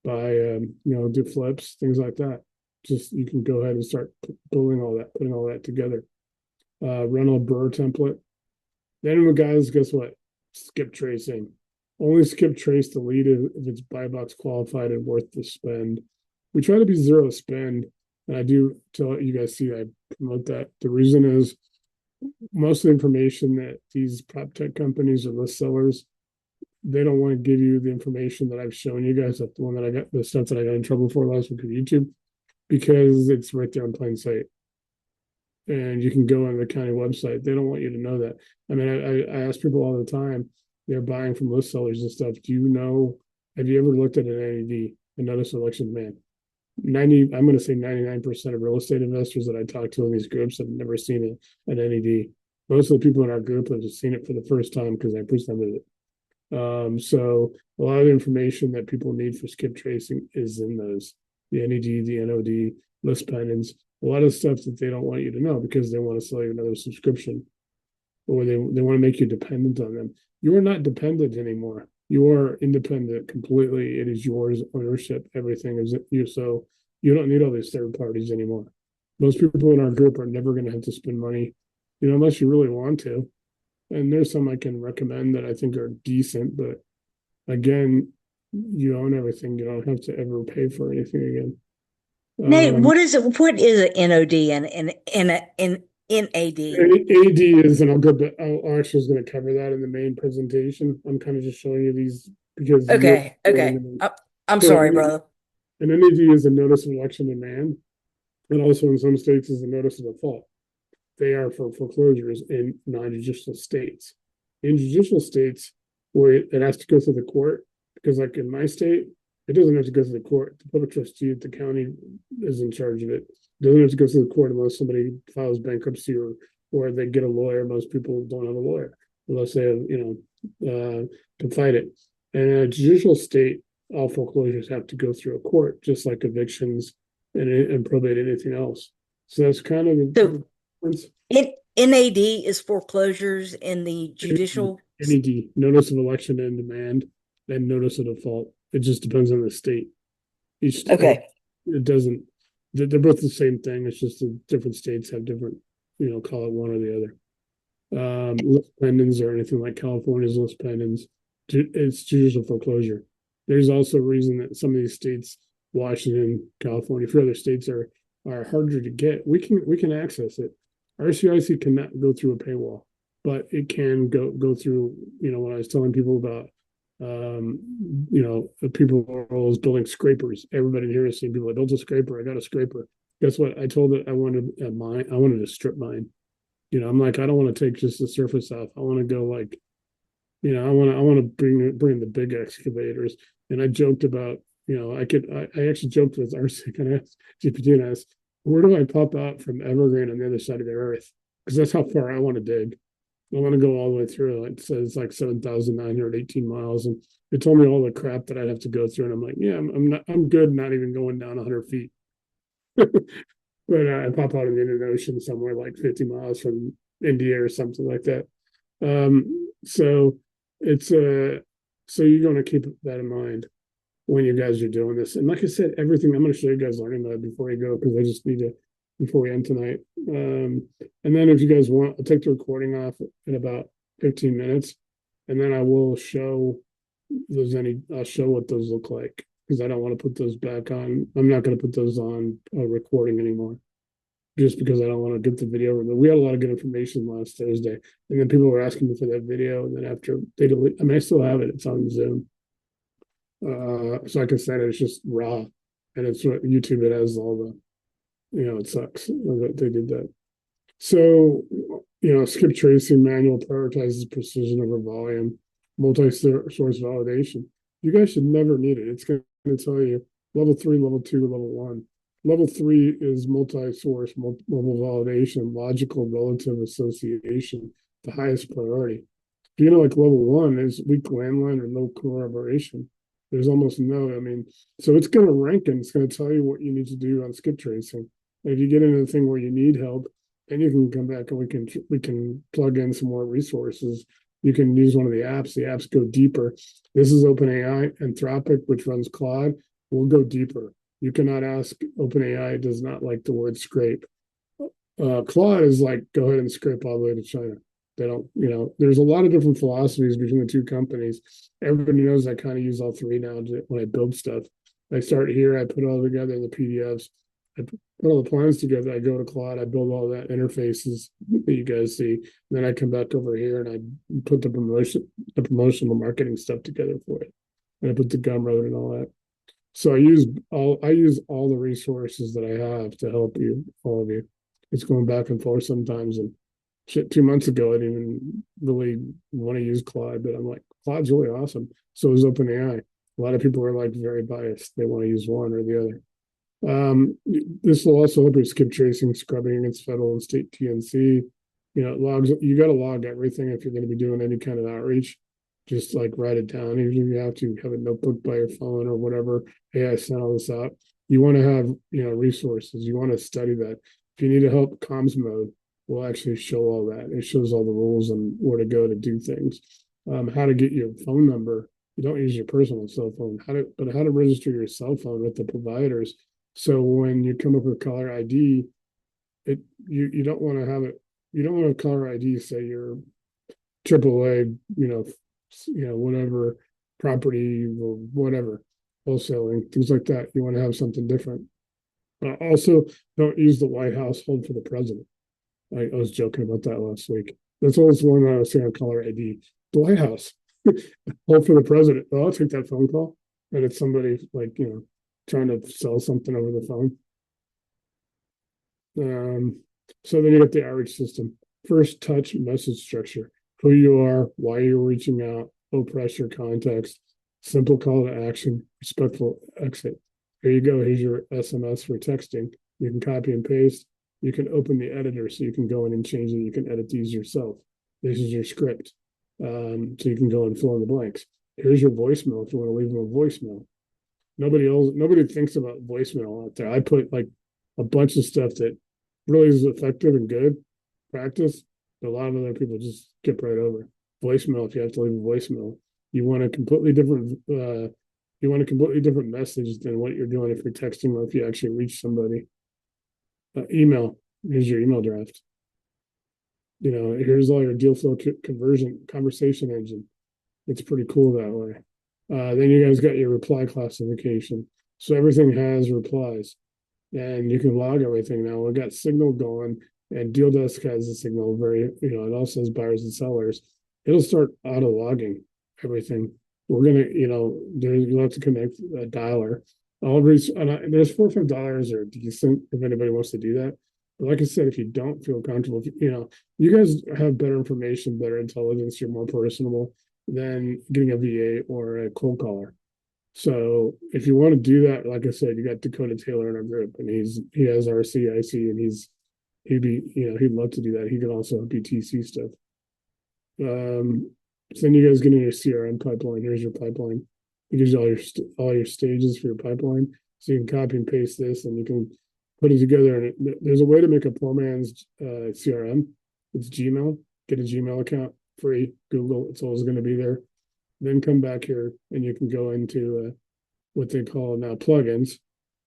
buy do flips, things like that. Just, you can go ahead and start building all that, putting all that together. Rental BRRRR template. Then guys, guess what? Skip tracing. Only skip trace the lead if it's BuyBox qualified and worth the spend. We try to be zero spend, and I do tell you guys, see, I promote that. The reason is most of the information that these prop tech companies or list sellers, they don't want to give you the information that I've shown you guys. That's the one that I got, the stuff that I got in trouble for last week on YouTube, because it's right there in plain sight. And you can go on the county website. They don't want you to know that. I mean, I ask people all the time, they're buying from list sellers and stuff. Have you ever looked at an NED, a notice of election demand? I'm going to say 99% of real estate investors that I talk to in these groups have never seen an NED. Most of the people in our group have just seen it for the first time because I presented it. So a lot of the information that people need for skip tracing is in those, the NED, the NOD, Lis Pendens, a lot of stuff that they don't want you to know because they want to sell you another subscription, or they want to make you dependent on them. You are not dependent anymore. You are independent completely. It is yours, ownership. Everything is you. So you don't need all these third parties anymore. Most people in our group are never going to have to spend money, unless you really want to. And there's some I can recommend that I think are decent, but again, you own everything. You don't have to ever pay for anything again. Nate, what is it? What is an NOD and NAD? AD is, and I'll go back. I actually was going to cover that in the main presentation. I'm kind of just showing you these because Okay. I'm sorry, brother. An NED is a notice of election demand, and also in some states is a notice of default. They are for foreclosures in non-judicial states. In judicial states, where it has to go through the court, because like in my state, it doesn't have to go through the court. The public trustee at the county is in charge of it. It doesn't have to go through the court unless somebody files bankruptcy or they get a lawyer. Most people don't have a lawyer unless they have, can fight it. And in a judicial state, all foreclosures have to go through a court, just like evictions and probate, anything else. So that's kind of the difference. NAD is foreclosures in the judicial. NED, notice of election and demand, and notice of default. It just depends on the state. Each state, Okay. it doesn't. They're both the same thing. It's just the different states have different, call it one or the other. Lis Pendens or anything like California's Lis Pendens, it's judicial foreclosure. There's also a reason that some of these states, Washington, California, for other states are harder to get. We can access it. RCIC cannot go through a paywall, but it can go through. When I was telling people about people are always building scrapers. Everybody in here has seen people. I built a scraper. I got a scraper. Guess what? I told it I wanted a strip mine. I'm like, I don't want to take just the surface off. I want to go like, I want to bring the big excavators. And I joked about, I actually joked with RCIC and asked GPT and asked, where do I pop out from Evergreen on the other side of the earth? Because that's how far I want to dig. I want to go all the way through. It says it's like 7,918 miles, and it told me all the crap that I'd have to go through. And I'm like, yeah, I'm good, not even going down 100 feet. But I pop out in the Indian Ocean somewhere like 50 miles from India or something like that. So it's so you're going to keep that in mind when you guys are doing this. And like I said, everything I'm going to show you guys learning mode before you go, because I just need to before we end tonight. And then if you guys want, I'll take the recording off in about 15 minutes, and then I will show I'll show what those look like, because I don't want to put those back on. I'm not going to put those on recording anymore, just because I don't want to get the video. We had a lot of good information last Thursday, and then people were asking me for that video, and then after they delete, I mean, I still have it. It's on Zoom. So like I said, it's just raw, and it's what YouTube. It has all the, it sucks that they did that. So, skip tracing manual prioritizes precision over volume, multi-source validation. You guys should never need it. It's going to tell you level 3, level 2, level 1. Level 3 is multi-source, mobile validation, logical relative association, the highest priority. Like level 1 is weak landline or low corroboration. There's almost no, so it's going to rank and it's going to tell you what you need to do on skip tracing. And if you get into the thing where you need help, then you can come back and we can plug in some more resources. You can use one of the apps. The apps go deeper. This is OpenAI. Anthropic, which runs Claude, will go deeper. You cannot ask. OpenAI does not like the word scrape. Claude is like, go ahead and scrape all the way to China. They don't, there's a lot of different philosophies between the two companies. Everybody knows I kind of use all three now when I build stuff. I start here, I put it all together in the PDFs. I put all the plans together. I go to Claude, I build all that interfaces that you guys see. And then I come back over here and I put the promotional marketing stuff together for it. And I put the Gumroad and all that. So I use all the resources that I have to help you, all of you. It's going back and forth sometimes. And shit, 2 months ago, I didn't even really want to use Claude, but I'm like, Claude's really awesome. So is OpenAI. A lot of people are like very biased. They want to use one or the other. This will also help you skip tracing, scrubbing against federal and state TNC. Logs, you got to log everything if you're going to be doing any kind of outreach. Just like write it down. Even if you have to have a notebook by your phone or whatever. Hey, I sent all this out. You want to have, resources. You want to study that. If you need to help comms mode, we'll actually show all that. It shows all the rules and where to go to do things. How to get your phone number. You don't use your personal cell phone. How to register your cell phone with the providers. So when you come up with caller ID, you don't want to have it. You don't want a caller ID say you're AAA, whatever property or whatever, wholesaling, things like that. You want to have something different. Also, don't use the White House hold for the president. I was joking about that last week. That's always one I was saying on caller ID. The White House hold for the president. Well, I'll take that phone call, and it's somebody like trying to sell something over the phone. So then you get the outreach system. First touch message structure. Who you are, why you're reaching out, low pressure context, simple call to action, respectful exit. Here you go. Here's your SMS for texting. You can copy and paste. You can open the editor so you can go in and change it. You can edit these yourself. This is your script. So you can go and fill in the blanks. Here's your voicemail if you want to leave them a voicemail. Nobody thinks about voicemail out there. I put like a bunch of stuff that really is effective and good practice. But a lot of other people just skip right over. Voicemail, if you have to leave a voicemail, you want a completely different message than what you're doing if you're texting or if you actually reach somebody. Email, here's your email draft. Here's all your deal flow conversion conversation engine. It's pretty cool that way. Then you guys got your reply classification. So everything has replies. And you can log everything now. We've got Signal going, and Deal Desk has a Signal it also has buyers and sellers. It'll start auto logging everything. We're gonna, you'll have to connect a dialer. There's $4 or $5 are decent if anybody wants to do that. But like I said, if you don't feel comfortable, you guys have better information, better intelligence, you're more personable than getting a VA or a cold caller. So if you want to do that, like I said, you got Dakota Taylor in our group, and he has RCIC, and he'd love to do that. He can also help you TC stuff. So then you guys get in your CRM pipeline. Here's your pipeline. It gives you all your stages for your pipeline. So you can copy and paste this, and you can put it together. And there's a way to make a poor man's CRM. It's Gmail. Get a Gmail account, free. Google. It's always going to be there. Then come back here, and you can go into what they call now plugins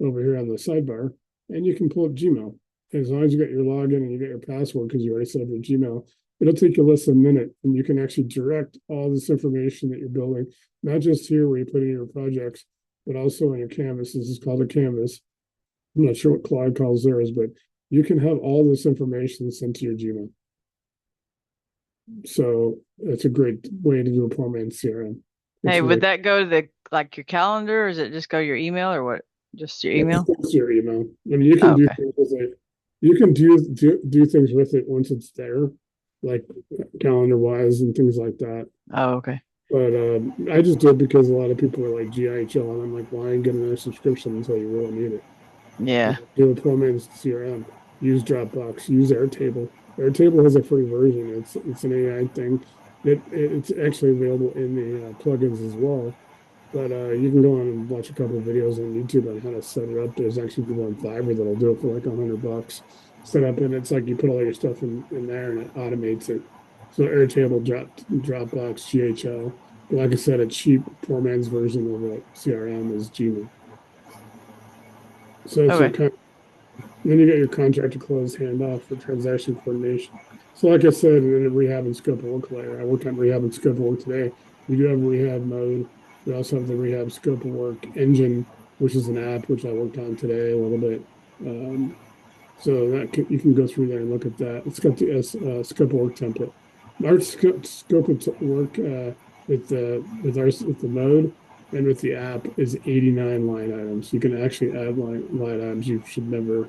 over here on the sidebar, and you can pull up Gmail. As long as you got your login and you got your password because you already set up your Gmail, it'll take you less than a minute, and you can actually direct all this information that you're building, not just here where you put in your projects, but also on your canvas. This is called a canvas. I'm not sure what Claude calls theirs, but you can have all this information sent to your Gmail. So it's a great way to do a poor man's CRM. Hey, would that go to your calendar, or is it just go your email, or what? Just your email? It's your email. I mean, you can do things with it. You can do things with it once it's there, like calendar wise and things like that. Oh, okay. But I just did because a lot of people are like GIHL, and I'm like, why get another subscription until you really need it? Yeah. Do a poor man's CRM. Use Dropbox. Use Airtable. Airtable has a free version. It's an AI thing. It's actually available in the plugins as well. But you can go on and watch a couple of videos on YouTube on how to set it up. There's actually people on Fiverr that'll do it for like $100. Set up, and it's like you put all your stuff in there, and it automates it. So Airtable, Dropbox, GHL. But like I said, a cheap poor man's version of a CRM is Gmail. So it's kind of, then you got your contract to close handoff for transaction coordination. So like I said, in the rehab and scope of work layer, I worked on rehab and scope of work today. We do have rehab mode. We also have the rehab scope of work engine, which is an app, which I worked on today a little bit. So you can go through there and look at that. It's got the scope of work template. Our scope of work with the mode and with the app is 89 line items. You can actually add line items. You should never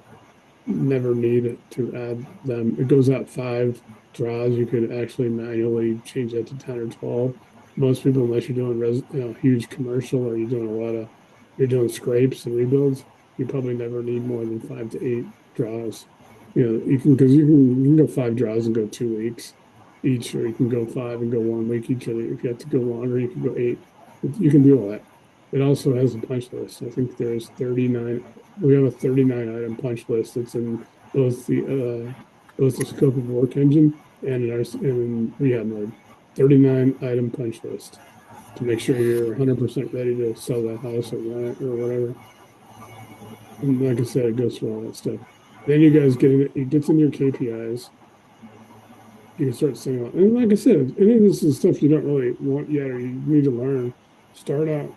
need to add them. It goes out 5 draws. You could actually manually change that to 10 or 12. Most people, unless you're doing huge commercial or you're doing scrapes and rebuilds, you probably never need more than 5 to 8 draws. You can go 5 draws and go 2 weeks each, or you can go 5 and go 1 week each. Or if you have to go longer, you can go 8. You can do all that. It also has a punch list. I think there's 39. We have a 39 item punch list that's in both the scope of work engine and in rehab mode. 39 item punch list to make sure you're 100% ready to sell that house or rent it or whatever. And like I said, it goes through all that stuff. Then you guys it gets into your KPIs. You can start saying, and like I said, any of this is stuff you don't really want yet or you need to learn. Start out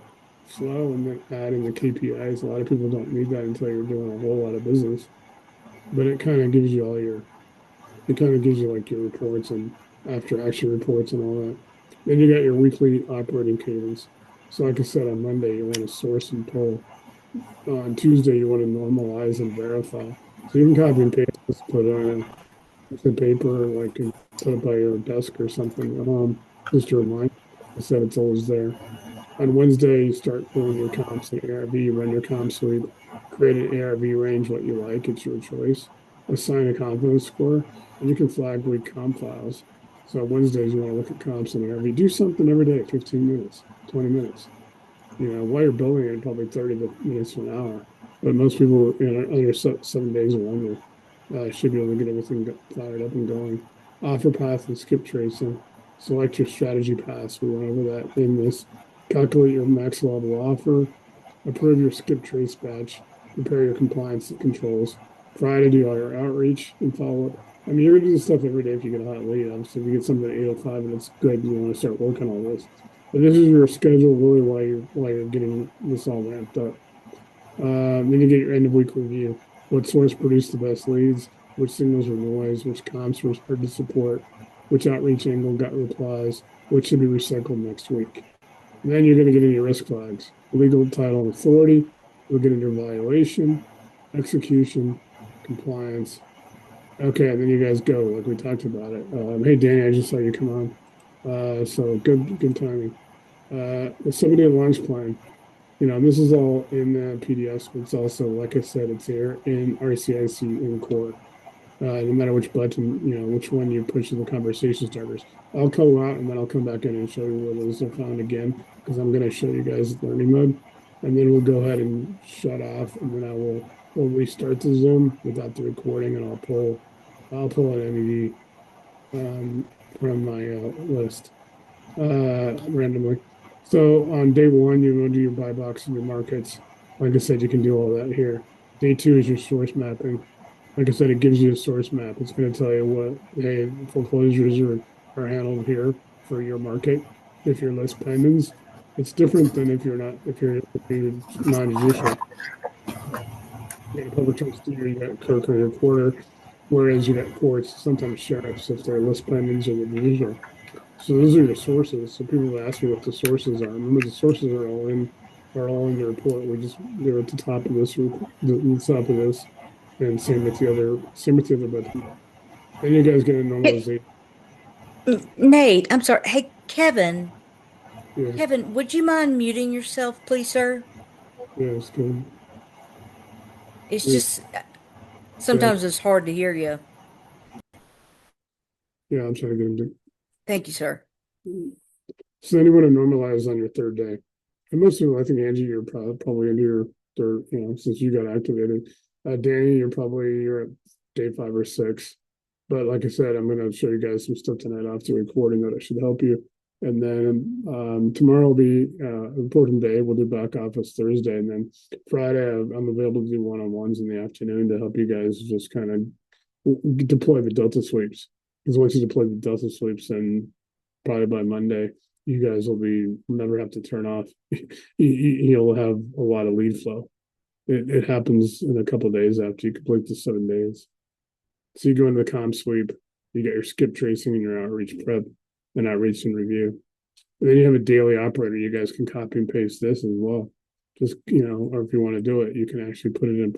slow and then add in the KPIs. A lot of people don't need that until you're doing a whole lot of business. But it kind of gives you like your reports and after action reports and all that. Then you got your weekly operating cadence. So like I said, on Monday, you want to source and pull. On Tuesday, you want to normalize and verify. So you can copy and paste this, put it on a piece of paper, like and put it by your desk or something at home, just to remind you. Like I said, it's always there. On Wednesday, you start doing your comps in ARV, you run your comp sweep, create an ARV range, what you like, it's your choice. Assign a confidence score, and you can flag week comp files. So on Wednesdays, you want to look at comps in ARV. Do something every day, 15 minutes, 20 minutes. While you're building it, probably 30 minutes to an hour. But most people, under 7 days or longer, should be able to get everything fired up and going. Offer path and skip tracing. Select your strategy paths. We went over that in this. Calculate your max level offer. Approve your skip trace batch. Prepare your compliance controls. Try to do all your outreach and follow up. I mean, you're going to do this stuff every day if you get a hot lead. Obviously, if you get something at 8:05 and it's good, you want to start working on this. But this is your schedule really while you're getting this all ramped up. Then you get your end of week review. What source produced the best leads? Which signals were noise? Which comps were hard to support? Which outreach angle got replies? What should be recycled next week? And then you're going to get into your risk flags. Legal, title, and authority. We'll get into evaluation, execution, compliance, Okay, and then you guys go like we talked about it. Hey Danny, I just saw you come on. So good timing. The 7-day launch plan. This is all in the PDFs, but it's also, like I said, it's here in RCIC in core. No matter which button, which one you push in the conversation starters. I'll come out and then I'll come back in and show you where those are found again, because I'm going to show you guys learning mode. And then we'll go ahead and shut off, and then we'll restart the Zoom without the recording, and I'll pull an NED from my list randomly. So on day one, you go do your buy box and your markets. Like I said, you can do all that here. Day two is your source mapping. Like I said, it gives you a source map. It's going to tell you what, hey, foreclosures are handled here for your market. If you're Lis Pendens, it's different than if you're non-judicial. You got a public trustee, or you got clerk or recorder, whereas you got courts, sometimes sheriffs if they're Lis Pendens or the judicial. So those are your sources. So people ask me what the sources are. Remember, the sources are all in the report. They're at the top of the top of this, and same with the other button. Then you guys get a Hey, normalization. Nate, I'm sorry. Hey, Kevin. Yeah, Kevin, would you mind muting yourself, please, sir? yeah, it's good. It's Yeah, just yeah, sometimes it's hard to hear you. yeah. I'm trying to get them Thank you, sir. to. So then you want to normalize on your third day. And most of them, I think Angie, you're probably into your third. Since you got activated. Danny, you're at day 5 or 6. But like I said, I'm going to show you guys some stuff tonight after recording that should help you. And then tomorrow will be an important day. We'll do back office Thursday. And then Friday, I'm available to do one-on-ones in the afternoon to help you guys just kind of deploy the Delta sweeps. Because once you deploy the Delta sweeps, then probably by Monday, you guys will never have to turn off. You'll have a lot of lead flow. It happens in a couple of days after you complete the 7 days. So you go into the comp sweep, you get your skip tracing and your outreach prep and outreach and review. And then you have a daily operator. You guys can copy and paste this as well. Just, or if you want to do it, you can actually put it in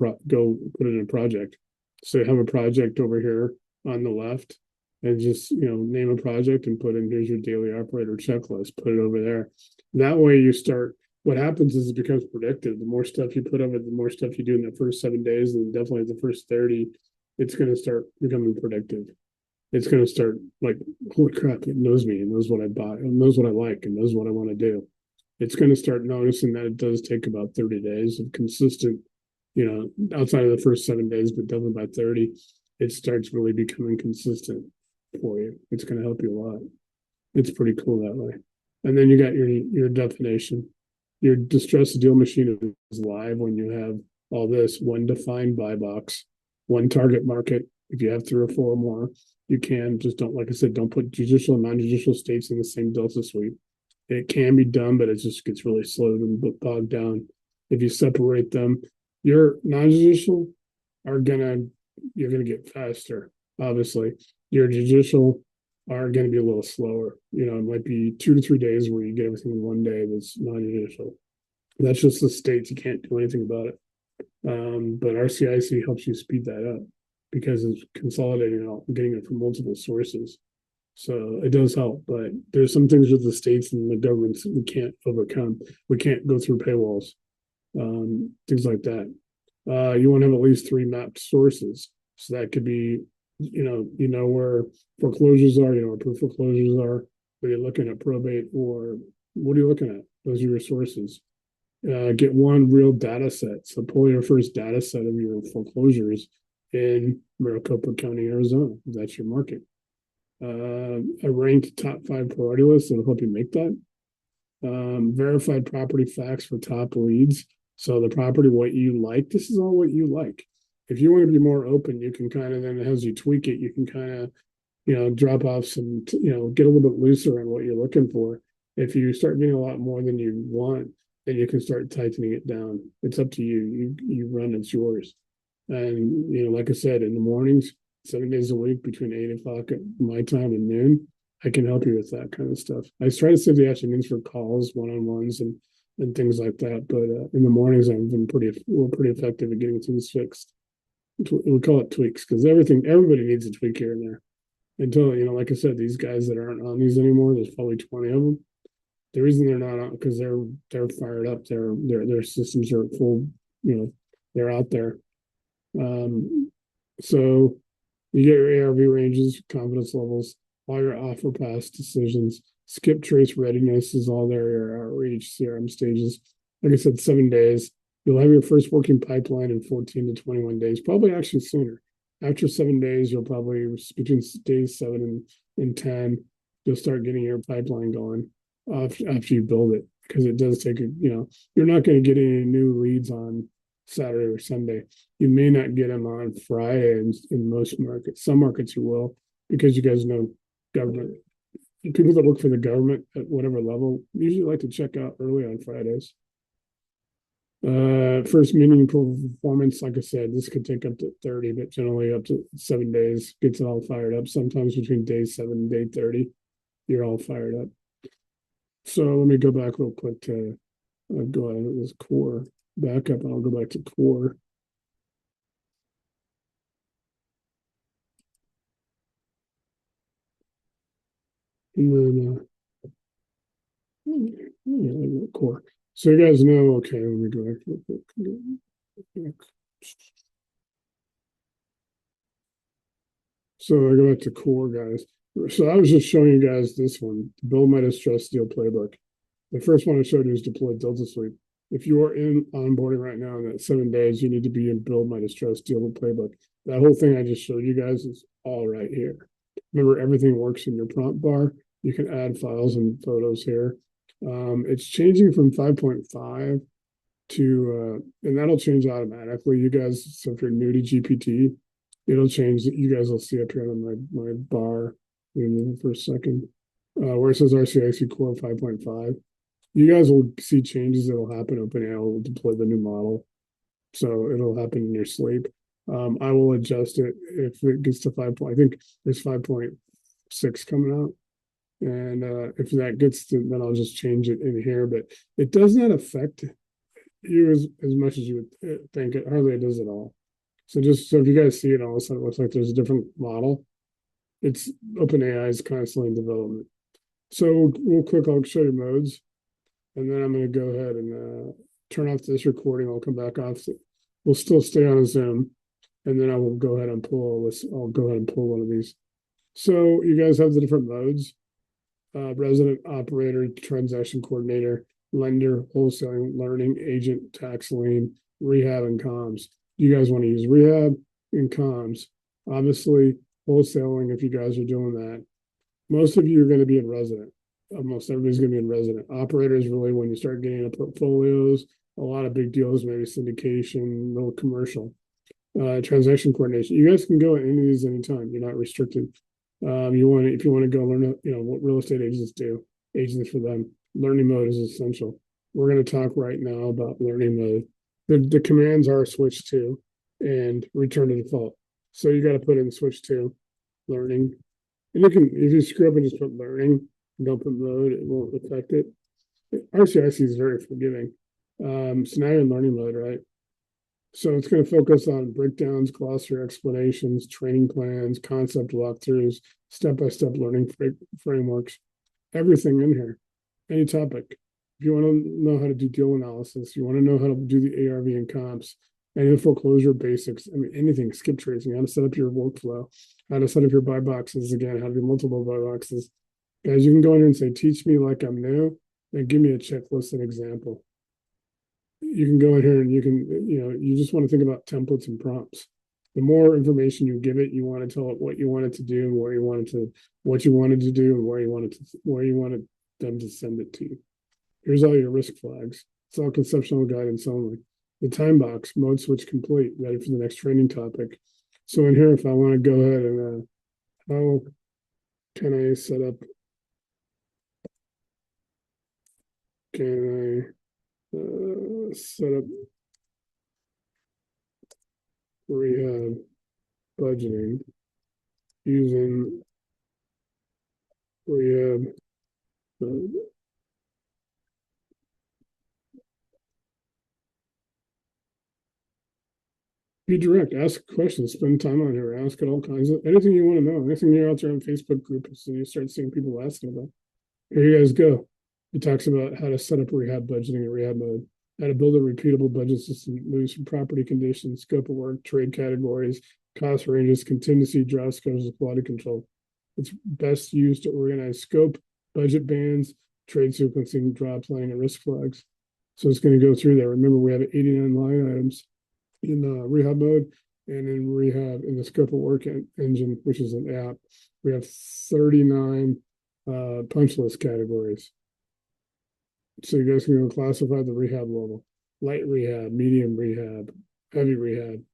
a project. So you have a project over here on the left, and just, name a project and put in, here's your daily operator checklist, put it over there. That way you start, what happens is it becomes predictive. The more stuff you put of it, the more stuff you do in the first 7 days, and definitely the first 30, it's going to start becoming predictive. It's going to start like, holy crap, it knows me, it knows what I buy, it knows what I like, and knows what I want to do. It's going to start noticing that it does take about 30 days of consistent, outside of the first 7 days, but definitely by 30, it starts really becoming consistent for you. It's going to help you a lot. It's pretty cool that way. And then you got your definition. Your distress-to-deal machine is live when you have all this: one defined buy box, one target market. If you have 3 or 4 more, you can just don't, like I said, don't put judicial and non-judicial states in the same Delta suite. It can be done, but it just gets really slow and bogged down. If you separate them, your non-judicial you're gonna get faster. Obviously, your judicial are going to be a little slower. It might be 2 to 3 days where you get everything in one day that's non-judicial. That's just the states. You can't do anything about it. But RCIC helps you speed that up because it's consolidating it all, getting it from multiple sources. So it does help, but there's some things with the states and the governments that we can't overcome. We can't go through paywalls, things like that. You want to have at least 3 mapped sources. So that could be, where foreclosures are, where proof foreclosures are, whether you're looking at probate or what are you looking at? Those are your sources. Get one real data set. So pull your first data set of your foreclosures in Maricopa County, Arizona. That's your market. A ranked top 5 priority list that'll help you make that. Verified property facts for top leads. So the property, what you like, this is all what you like. If you want to be more open, you can kind of, then as you tweak it, you can kind of, drop off some, get a little bit looser on what you're looking for. If you start getting a lot more than you want, then you can start tightening it down. It's up to you. You run, it's yours. And, like I said, in the mornings, 7 days a week between 8 o'clock at my time and noon, I can help you with that kind of stuff. I try to save the afternoons for calls, one-on-ones, and things like that. But in the mornings, we're pretty effective at getting things fixed. we call it tweaks because everybody needs a tweak here and there. Until, like I said, these guys that aren't on these anymore, there's probably 20 of them. The reason they're not on because they're fired up. Their systems are full. They're out there. So you get your ARV ranges, confidence levels, all your offer pass decisions, skip trace readiness is all there, your outreach, CRM stages. Like I said, 7 days. You'll have your first working pipeline in 14 to 21 days, probably actually sooner. After 7 days, you'll probably, between days 7 and 10, you'll start getting your pipeline going after you build it, because it does take you're not going to get any new leads on Saturday or Sunday. You may not get them on Friday in most markets. Some markets you will, because you guys know government. People that work for the government at whatever level usually like to check out early on Fridays. First meaningful performance, like I said, this could take up to 30, but generally up to 7 days gets it all fired up. Sometimes between day 7 and day 30, you're all fired up. So let me go back real quick to go out of this core backup, and I'll go back to core. And then core. So you guys know, okay, let me go back real quick. So I go back to core, guys. So I was just showing you guys this one, Build My Distress-to-Deal Playbook. The first one I showed you is deploy Delta Suite. If you are in onboarding right now in that 7 days, you need to be in Build My Distress-to-Deal Playbook. That whole thing I just showed you guys is all right here. Remember, everything works in your prompt bar. You can add files and photos here. It's changing from 5.5 to, and that'll change automatically. You guys, so if you're new to GPT, it'll change. You guys will see up here on my bar. For a second, where it says RCIC Core 5.5. You guys will see changes that will happen. OpenAI will deploy the new model, so it'll happen in your sleep. I will adjust it if it gets to 5. I think there's 5.6 coming out, and if that gets to, then I'll just change it in here. But it does not affect you as much as you would think. It hardly does at all. So if you guys see it, all of a sudden it looks like there's a different model. It's OpenAI is constantly in development. So real quick, I'll show you modes, and then I'm going to go ahead and turn off this recording. I'll come back off. We'll still stay on a Zoom, and then I will go ahead and pull this. I'll go ahead and pull one of these. So you guys have the different modes: resident, operator, transaction coordinator, lender, wholesaling, learning, agent, tax lien, rehab, and comms. You guys want to use rehab and comms, obviously. Wholesaling, if you guys are doing that, most of you are going to be in resident. Almost everybody's going to be in resident. Operators, really, when you start getting into portfolios, a lot of big deals, maybe syndication, little commercial, transaction coordination. You guys can go at any of these anytime. You're not restricted. If you want to go learn, what real estate agents do, agents for them. Learning mode is essential. We're going to talk right now about learning mode. The commands are switch to and return to default. So you got to put in switch to learning. And if you screw up and just put learning, and don't put mode, it won't affect it. RCIC is very forgiving. So now you're in learning mode, right? So it's going to focus on breakdowns, glossary explanations, training plans, concept walkthroughs, step-by-step learning frameworks, everything in here, any topic. If you want to know how to do deal analysis, you want to know how to do the ARV and comps, any foreclosure basics, anything, skip tracing, how to set up your workflow, how to set up your buy boxes, again, how to do multiple buy boxes. Guys, you can go in here and say, teach me like I'm new, and give me a checklist and example. You can go in here and you can, you just want to think about templates and prompts. The more information you give it, you want to tell it what you want it to do, what you wanted to do, and where you wanted them to send it to you. Here's all your risk flags. It's all conceptual guidance only. The time box, mode switch complete, ready for the next training topic. So in here, if I want to go ahead and how can I set up? Can I set up rehab budgeting using rehab? Be direct, ask questions, spend time on here, ask it all kinds of anything you want to know, anything you're out there on Facebook groups, and you start seeing people asking about. Here you guys go. It talks about how to set up rehab budgeting in rehab mode, how to build a repeatable budget system, moves from property conditions, scope of work, trade categories, cost ranges, contingency, draft schedules, quality control. It's best used to organize scope, budget bands, trade sequencing, draw planning, and risk flags. So it's going to go through there. Remember, we have 89 line items in rehab mode, and in rehab in the scope of work engine, which is an app, we have 39 punch list categories. So you guys can go classify the rehab level: light rehab, medium rehab, heavy rehab.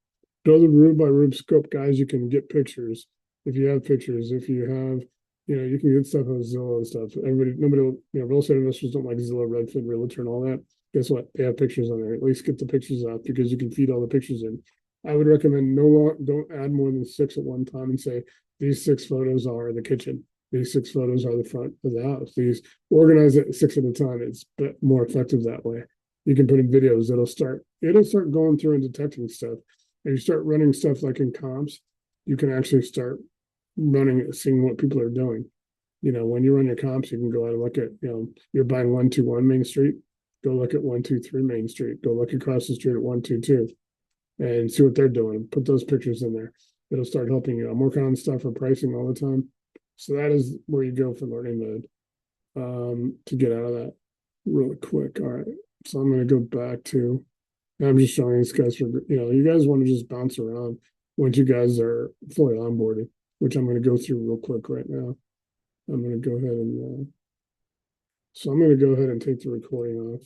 Build a room by room scope, guys. You can get pictures if you have pictures. If you have, you can get stuff on Zillow and stuff. Nobody, real estate investors don't like Zillow, Redfin, Realtor, and all that. Guess what? They have pictures on there. At least get the pictures out, because you can feed all the pictures in. I would recommend don't add more than 6 at one time and say these 6 photos are the kitchen. These 6 photos are the front of the house. These organize it 6 at a time. It's more effective that way. You can put in videos. It'll start going through and detecting stuff. And you start running stuff like in comps, you can actually start running, seeing what people are doing. When you run your comps, you can go out and look at, you're buying 121 Main Street. Go look at 123 Main Street. Go look across the street at 122 and see what they're doing. Put those pictures in there. It'll start helping you. I'm working on stuff for pricing all the time. So that is where you go for learning mode, to get out of that really quick. All right. So I'm going to go back to, I'm just showing these guys for, you guys want to just bounce around once you guys are fully onboarded, which I'm going to go through real quick right now. I'm going to go ahead and, so I'm going to go ahead and take the recording off.